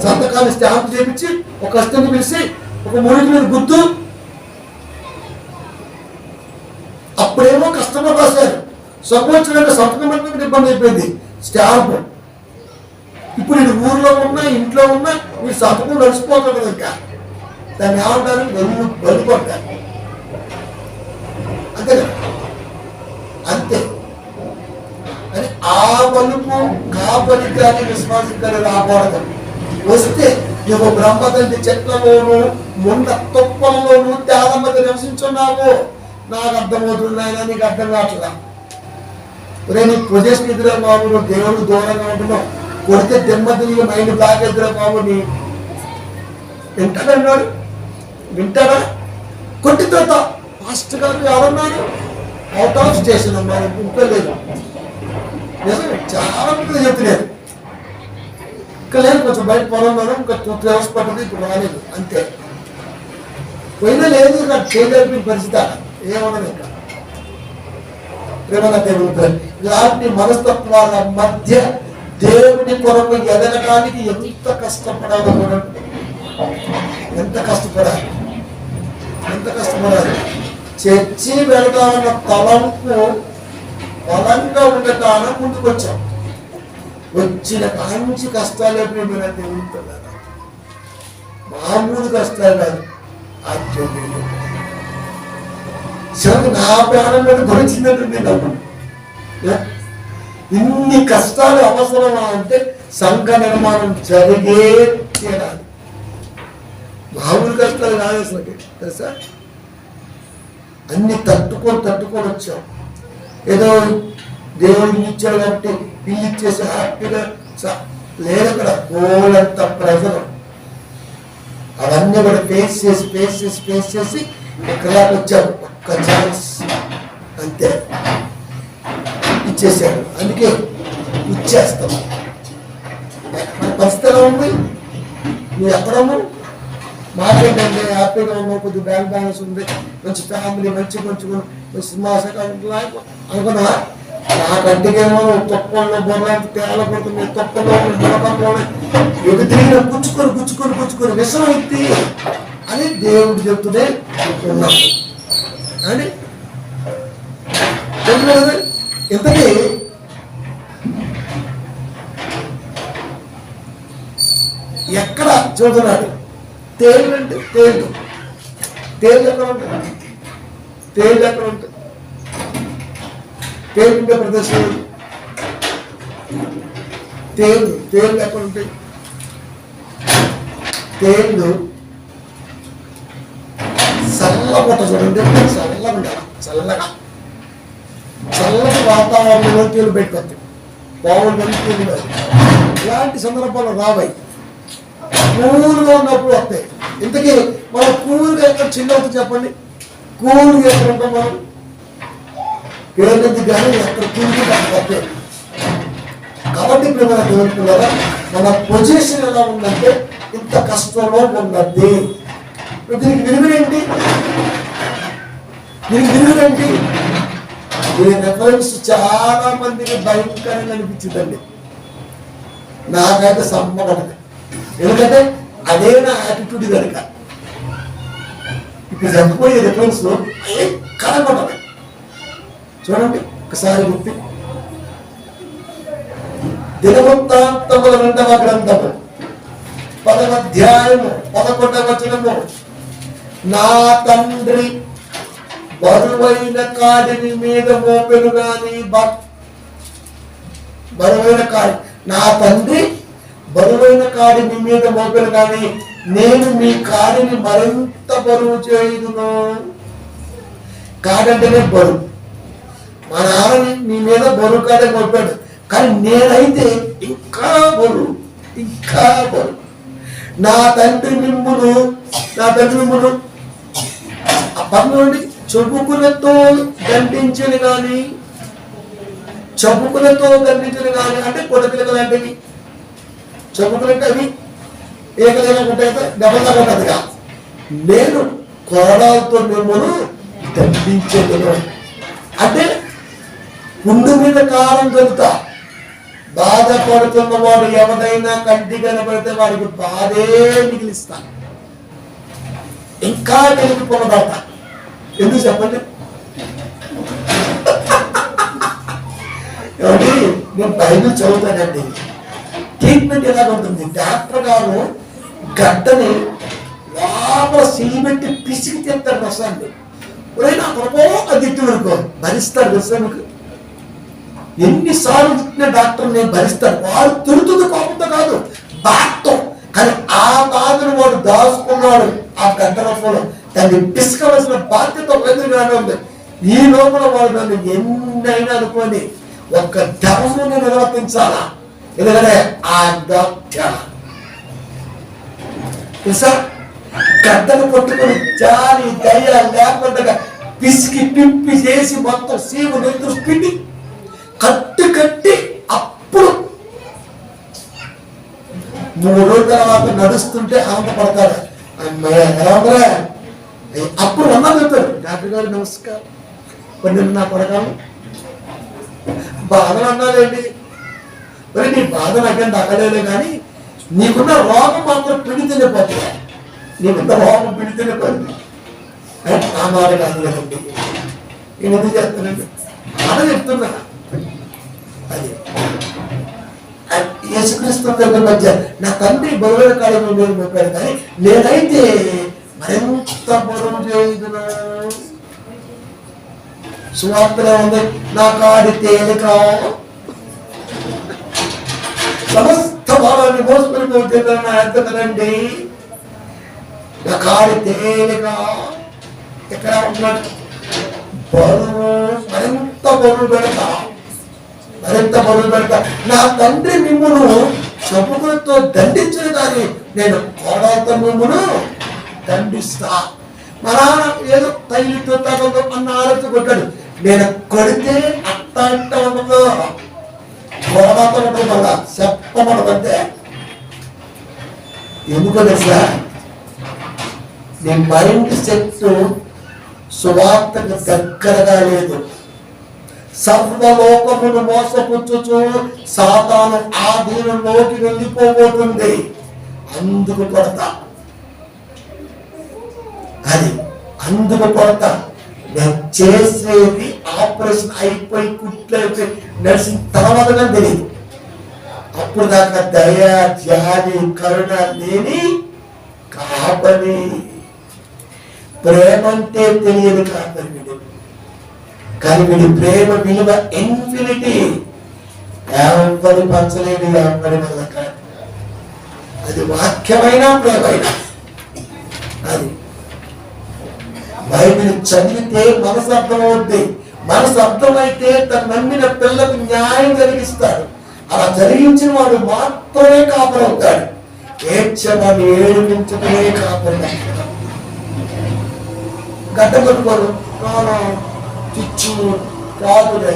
సంతకాన్ని స్టాంప్ చేపించి ఒక కష్టం పిలిచి ఒక 3 మీద గుర్తు. అప్పుడేమో కస్టమర్ రాశారు, సంవత్సరం సంతకం అంటే ఇబ్బంది అయిపోయింది స్టాంప్. ఇప్పుడు ఇది ఊర్లో ఉన్నా ఇంట్లో ఉన్నా మీరు సంతకం నడిచిపోతాడు. ఇంకా దాన్ని ఏమంటారు? బలిపడతారు. అంతే కదా, అంతే. అని ఆ బలుపు కాబలికి అని విశ్వాసికలు రాకూడదు. వస్తే నువ్వు బ్రహ్మదండి చెట్లలోను ముండ తుప్పలలోను తేదమ్మది నివసించున్నావు. నాకు అర్థమవుతుంది ఆయన, నీకు అర్థం కావట్లా. నీ ప్రదేశం ఎదురా బాబు, నువ్వు దేవుడు దూరంగా ఉంటున్నావు. కొడితే దెమ్మదిని మైండ్ బ్లాక్ ఎదురా బాబు. నీ వింటాడన్నాడు, వింటాడా? కొట్టి తర్వాత మాస్టర్ గారు ఎవరన్నారు? అవుట్ ఆఫ్ స్టేషన్ అన్నారు, ఇంట్లో లేదు. నిజమే, చాలా మంది చెప్పలేదు. ఇక్కడ లేదు, కొంచెం బయట పొలంలో ఇంకా 2 hours పడుతుంది, ఇప్పుడు రాలేదు అంతే. పోయినా లేదు, నాకు చేయలేని పరిస్థితి ఏమన్నది. ఇంకా ప్రేమగా దేవుడు ఇలాంటి మనస్తత్వాల మధ్య దేవుడి కొరకు ఎదగడానికి ఎంత కష్టపడాలో చూడండి. ఎంత కష్టపడాలి, ఎంత కష్టపడాలి. చర్చి వెళదామన్న తలంపు బలంగా ఉండటాన ముందుకొచ్చాం. వచ్చిన మంచి కష్టాలు ఎప్పుడైతే ఉంటున్నారు, మామూలు కష్టాలు కాదు. చివరికి నా ప్రాణం మీద గురించినట్టుంది డబ్బు. ఇన్ని కష్టాలు అవసరమా అంటే సంఘ నిర్మాణం జరిగే తీరాలి. మామూలు కష్టాలు కాదు అసలు, తెలుసా? అన్ని తట్టుకొని వచ్చాం. ఏదో దేవుడికి ఇచ్చాడు కాబట్టి ఇల్లు ఇచ్చేసి హ్యాపీగా లేదు. అక్కడ గోలంత ప్రజలు అవన్నీ కూడా ఫేస్ చేసి ఇక్కడికి వచ్చాడు. ఒక్క ఛాన్స్ అంతే ఇచ్చేసాడు. అందుకే ఇచ్చేస్తాం. మన పరిస్థితి ఎలా ఉంది? నువ్వు ఎక్కడము మాకేంటంటే హ్యాపీగా ఉన్నావు, కొద్దిగా బ్యాంక్ బ్యాలెన్స్ ఉంది, మంచి ఫ్యామిలీ, మంచి సింహాసనం అనుకున్నా. నాకంటేమో తొప్పల్లో బొర్రాంటి తేల పడుతుంది, తొప్పల్లో బొరకంలో ఎటు తిరిగిన గుచ్చుకొని విషం ఎత్తి అని దేవుడు చెప్తూనే ఉన్నాడు. అని ఇంతకీ ఎక్కడ చూస్తున్నాడు? తేళ్ళు అంటే తేళ్ళు ఎక్కడ ఉంటుంది? తేళ్ళు ఎక్కడ ఉంటుంది? తేళ్ళు ఉండే ప్రదేశం తేళ్ళు ఎక్కడ ఉంటాయి? తేళ్ళు చల్లబుట్ట చూడండి, చల్లగా ఉండాలి. చల్లటి వాతావరణంలో తేలు పెట్టుకోవచ్చు. బాగుంటుంది. ఇలాంటి సందర్భాలు రావాయి. కూల్గా ఉన్నప్పుడు వస్తాయి. ఇంతకీ మనం కూల్గా ఎక్కడ చిన్న అవుతుంది చెప్పండి? కూల్గా ఎక్కడ ఉంటాం మనం? పేరుంది కానీ ఎక్కడ కూల్గా వస్తాయి. కాబట్టి ఇప్పుడు మన దేవుడుకున్నారా మన పొజిషన్ ఎలా ఉందంటే ఇంత కష్టంలో ఉన్నది. దీనికి విలువేంటి? ఈ రెఫరెన్స్ చాలా మందికి భయంకరంగా అనిపించిందండి. నాకైతే సమ్మగలదు. ఎందుకంటే అదే నా యాటిట్యూడ్ కనుక ఇప్పుడు చనిపోయే రెఫరెన్స్ కనపడదు. చూడండి ఒకసారి గుర్తి. దినవృత్తాంతముల 2వ గ్రంథము 10వ అధ్యాయము 11వ వచనము. నా తండ్రి బరువైన కాడిని మీద మోపెను గాని బరువైన కాడి నా తండ్రి బరువైన కాడిని మీద మోపెను గాని నేను మీ కాడిని మరింత బరువు చేయుదును. కాడంటేనే బరువు. మా నాన్నని మీ మీద బరువు కాడే మోపాడు, కానీ నేనైతే ఇంకా బరువు. నా తండ్రి మిమ్మును ఆ పన్నుండి చెప్పుకులతో దండించను కానీ అంటే కొడుకులు లాంటివి. చెప్పుకులంటే అవి ఏకలేగా ఉంటాయి కదా, దెబ్బగా ఉంటుందిగా. నేను కోడాలతో మిమ్మల్ని దండించను అంటే పుండు మీద కారం దొరుకుతా. బాధపడుతున్న వాడు ఎవరైనా కంటి కనబడితే వాడికి బాధే మిగిలిస్తా, ఇంకా వెలిగిపోబడతా. ఎందుకు చెప్పండి? ఏమండి, నేను బైబిల్ చదువుతానండి. ట్రీట్మెంట్ ఎలా ఉంటుంది? డాక్టర్ గారు గడ్డని లోపల సిలిపెట్టి పిసికి తెస్తారు రసాన్ని. ఎవరైనా ప్రభో అది తిట్టునుకో భరిస్తాడు. తెలుసా మీకు? ఎన్నిసార్లు తిట్టిన డాక్టర్ నేను భరిస్తాను. వాడు తిడుతుంది కోపంతో కాదు, బాధతో. కానీ ఆ బాధను వాడు దాచుకున్నాడు ఆ గడ్డ రూపంలో. దాన్ని పిసకవలసిన బాధ్యత ఎదురుగానే ఉంది. ఈ లోపల వాడు నన్ను ఎన్నైనా అనుకోని ఒక్క ధర్మను నిర్వర్తించాలా. ఎందుకంటే ఆ తెలుసా, గడ్డను కొట్టుకొని జాలి దయ లేకుండా పిసికి పిప్పి చేసి మొత్తం సీము నెత్తురు పిండి కట్టి అప్పుడు 3 రోజుల తర్వాత నడుస్తుంటే ఆనందపడతాడు. అమ్మాయి అప్పుడు అన్నది చెప్తాడు, డాక్టర్ గారు నమస్కారం, కొన్ని నా పడకాలు బాధలు అన్నాలేంటి. మరి నీ బాధ నాకేం తగ్గలేదు, కానీ నీకున్న రోగం మాత్రం పిడితేనే పోతుంది. నీకున్న రోగం పిడితేనే పోతుంది. ఆ మాట కాదు కదండి. నేను ఎందుకు చేస్తానండి? మాట చెప్తున్నా. అది యేసుక్రీస్తు మధ్య నా తండ్రి బరువైన కాలంలో నేను మోపాడు, కానీ నేనైతే మరింత బరువు చేయుదును. సువార్తలో ఉంది, నా కాడి తేలిక సమస్త భావాన్ని మోసుకొని పోతున్నాను నా ఎంతనండి. నా కాడి తేలిక ఎక్కడ ఉన్నాడు? బరువు మరింత బరువు పెడతా. నా తండ్రి మిమ్మును చెప్పులతో దండించను, కానీ నేను కోడలతో మిమ్మును దండిస్తా. మా నాన్న ఏదో తల్లితో తగలతో అన్న ఆలోచన కొట్టాడు. నేను కొడితే అట్ట ఉండదు, కోడలతో ఉండదు, మళ్ళా చెప్పమనదంటే. ఎందుకో తెలుసా? నీ మైండ్ సెట్ సువార్తకు దగ్గరగా లేదు. సర్వలోకమును మోసపుచ్చుచు సాతాను ఆధీనంలోకి వెళ్ళిపోబోతుంది. అందుకు కొడతా. నేను చేసేది ఆపరేషన్ అయిపోయి కుట్లయిపోయి నడిచిన తర్వాత కానీ తెలియదు. అప్పుడు దాకా దయ జాలి కరుణ లేని కాపని, ప్రేమ అంటే తెలియదు కాపని వీడు. కానీ వీడి ప్రేమ విలువ ఇన్ఫినిటీ. ఎవరి పంచలేని ఎవరి వల్ల కాదు. అది వాక్యమైన ప్రేమైనా. అది బైబిల్ చదివితే మనసు అర్థమవుద్ది. మనసు అర్థమైతే తన నమ్మిన పిల్లకు న్యాయం జరిగిస్తాడు. అలా జరిగించిన వాడు మాత్రమే కాపలవుతాడు. ఏడ్చమని ఏడిపించడమే కాకుండా గడ్డ పట్టుకోరు చిచ్చు కాదులే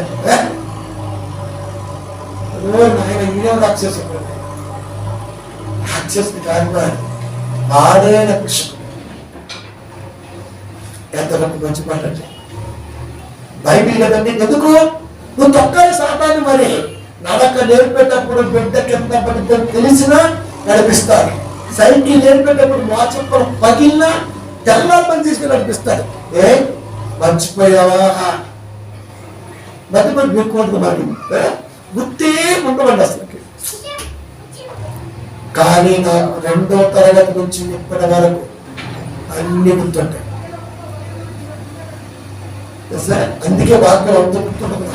ఆయన ఈయన రాక్షసుడు కాదు ఆడైన కృష్ణుడు. ఎంతమంది మంచి మాట అంటే బైబిల్ కదండి. ఎందుకు నువ్వు తొక్కని సాతాన్ని మరి నడక నేర్పేటప్పుడు బిడ్డ కింద పడితే తెలిసినా నడిపిస్తాడు. సైకిల్ నేర్పేటప్పుడు మా చెప్పలు పగిలినా తెల్లారి పని తీసుకుని నడిపిస్తాడు. మర్చిపోయావా మధ్య మంది ఎక్కువ గుర్తే ఉండవండి అసలు. కానీ నాకు 2వ తరగతి నుంచి ఇప్పటి వరకు అన్ని గుర్తుంటాయి. అందుకే వాక్యం అంత గుర్తుండదు,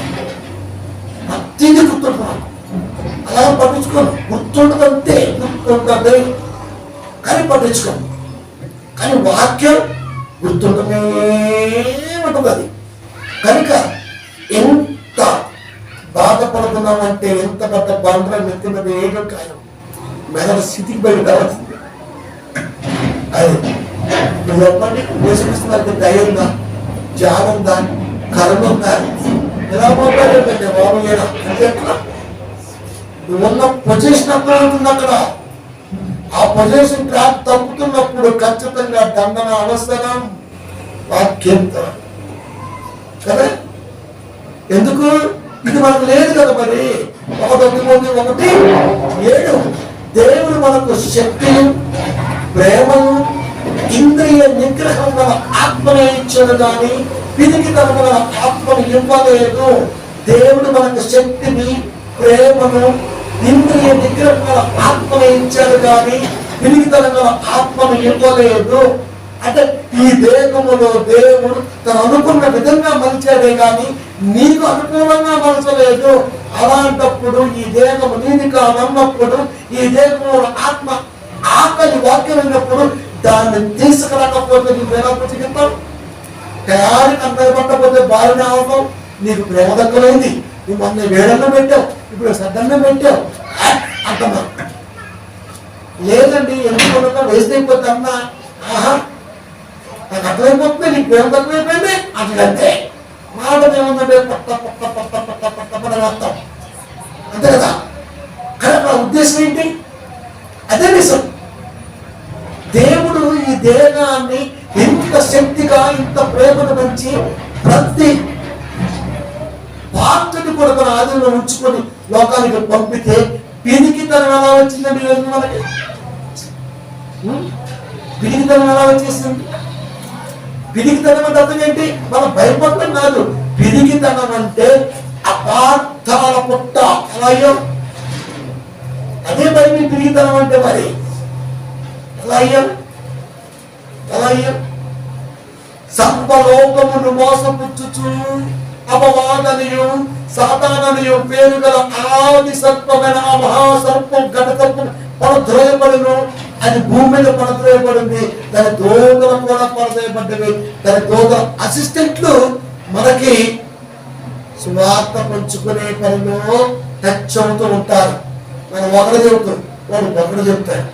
అత్యంత గుర్తుంటున్నాను. అలా పట్టించుకోను, గుర్తుండదు అంతే, గుర్తుంటుంది కానీ పట్టించుకోను. కానీ వాక్యం గుర్తుండమే ఉంటుంది. అది కనుక ఎంత బాధపడుతున్నామంటే ఎంత పెద్ద బండ్ర నెత్తి మీద ఏదో కాలం మెదడు స్థితికి బయట కావాల్సింది. అది నువ్వు చెప్పండి, వేసుకొస్తున్నా ధైర్యం ఉందా, జాగం ఉందా, కర్మ ఉందా? ఎలా మాట్లాడేటంటే బాబు అంటే నువ్వున్న పొజిషన్ అక్కడ ఉంటుంది. అక్కడ ఆ పొజిషన్ ట్రాక్ తప్పుతున్నప్పుడు ఖచ్చితంగా దండన అవసరం, వాక్యంతో కదా. ఎందుకు ఇది మనకు లేదు కదా. మరి 1:1-7 దేవుడు మనకు శక్తిని, ప్రేమను, ఇంద్రియ నిగ్రహం మన ఆత్మను ఇచ్చాడు కానీ పిరికితనం మన ఆత్మను ఇవ్వలేదు. దేవుడు మనకు శక్తిని, ప్రేమను, ఇంద్రియ నిగ్రహం మన ఆత్మను ఇచ్చాడు కానీ పిరికితనం మన ఆత్మను ఇవ్వలేదు. అంటే ఈ దేహములో దేవుడు తను అనుకున్న విధంగా మలిచాడే కానీ నీకు అనుకూలంగా మలచలేదు. అలాంటప్పుడు ఈ దేహము నీది కాదన్నప్పుడు, ఈ దేహంలో ఆత్మ ఆకలి వాక్యం అయినప్పుడు దాన్ని తీసుకురాకపోతే నీకు ఎలా పుచ్చుకుంటావు? తయారికి అంత పట్టకపోతే బారిన అవడం. నీకు ప్రేమ దక్కలేదు, నువ్వు మొన్న వేడల్లో పెట్టావు, ఇప్పుడు సద్దన్నం పెట్టావు అంటున్నా. లేదండి ఎందుకు వేస్ట్ అయిపోతే అన్నా, ఆహా నాకు అర్థమైపోతుంది, నీకు ప్రేమ తక్కువైపోయింది అట్లంతే. మాట ఏముందంటే పట్ట పట్ట పట్ట పట్ట పట్ట పడగలుగుతాం అంతే కదా. కానీ అక్కడ ఉద్దేశం ఏంటి? అదే నిజం. దేవుడు ఈ దేహాన్ని ఇంత శక్తిగా, ఇంత ప్రేమను పెంచి ప్రతి పాత్రని కూడా తన ఆధీనంలో ఉంచుకొని లోకానికి పంపితే పిరికితనం ఎలా వచ్చిందండి మనకి? పిరికితనం ఎలా వచ్చేసింది? పిరికితనం అంటే అర్థం ఏంటి? మనం భయపడటం కాదు. పిరికితనం అంటే అపార్థాల పుట్ట. అలాయో అదే బైబిల్ పిరికితనం అంటే. మరి ఎలా అయ్యా సర్వలోకమును మోసపుచ్చుచు అపవాదనియు సాతాననియు పేరు గల ఆది సర్పమైన ఆ మహాసర్పం గణసర్పం పడద్రోయబడును. అది భూమి మీద పడద్రోయబడింది. దాని దోగలు కూడా పడద్రోయబడ్డవి. దాని దోగల అసిస్టెంట్లు మనకి సువార్త పంచుకునే పనిలో టచ్ అవుతూ ఉంటారు. మనం ఒకటి చెబుతాం, వాడు ఒకటి చెప్తాడు.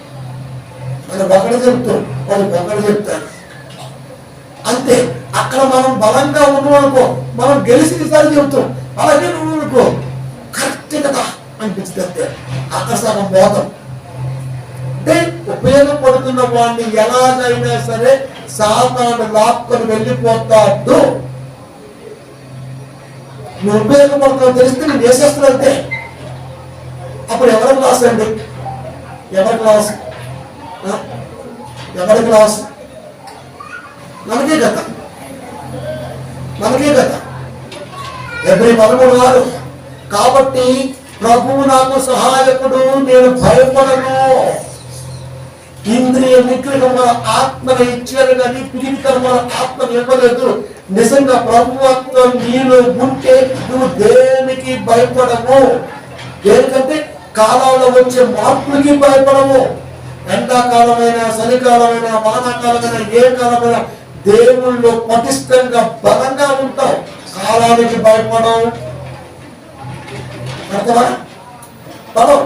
మనం ఒకటి చెప్తాం, వాడు ఒకటి చెప్తాడు. అంతే. అక్కడ మనం బలంగా ఉన్నాం అనుకో, మనం గెలిచినసారి చెబుతాం. అలాగే నువ్వు అనుకో కరెక్ట్ కదా అనిపిస్తుంది. అంతే. అక్కడ సగం బోధం అంటే ఉపయోగపడుతున్న వాడిని ఎలాగైనా సరే సాతాను లాక్కొని వెళ్ళిపోతాడు. నువ్వు ఉపయోగపడుతున్నావు తెలిస్తే నేను వేసేస్తున్నా. అంతే. అప్పుడు ఎవరికి లాస్ అండి? ఎవరికి లాస్? ఎవరికి లాస్? మనకే కదా, మనకే కదా. ఎబ్రీ 13:6 కాబట్టి ప్రభువు నాకు సహాయకుడు, నేను భయపడను. ఇంద్రియ నిగ్రహం మన ఆత్మను ఇచ్చారు కానీ పిరికితనం మన ఆత్మను ఇవ్వలేదు. నిజంగా ప్రభుత్వం నీలో ఉంటే నువ్వు దేనికి భయపడవు. దేనికంటే కాలంలో వచ్చే మార్పులకి భయపడవు. ఎండాకాలమైనా, చలికాలమైనా, వానాకాలమైనా, ఏ కాలమైనా దేవుళ్ళు పటిష్టంగా బలంగా ఉంటావు. కాలానికి భయపడవు. అర్థమా? పడవు.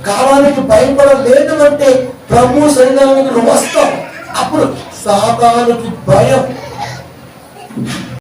కాలానికి భయపడలేదు అంటే ప్రభు శరీరానికి నువ్వు వస్తావు. అప్పుడు సాతానుకి భయం.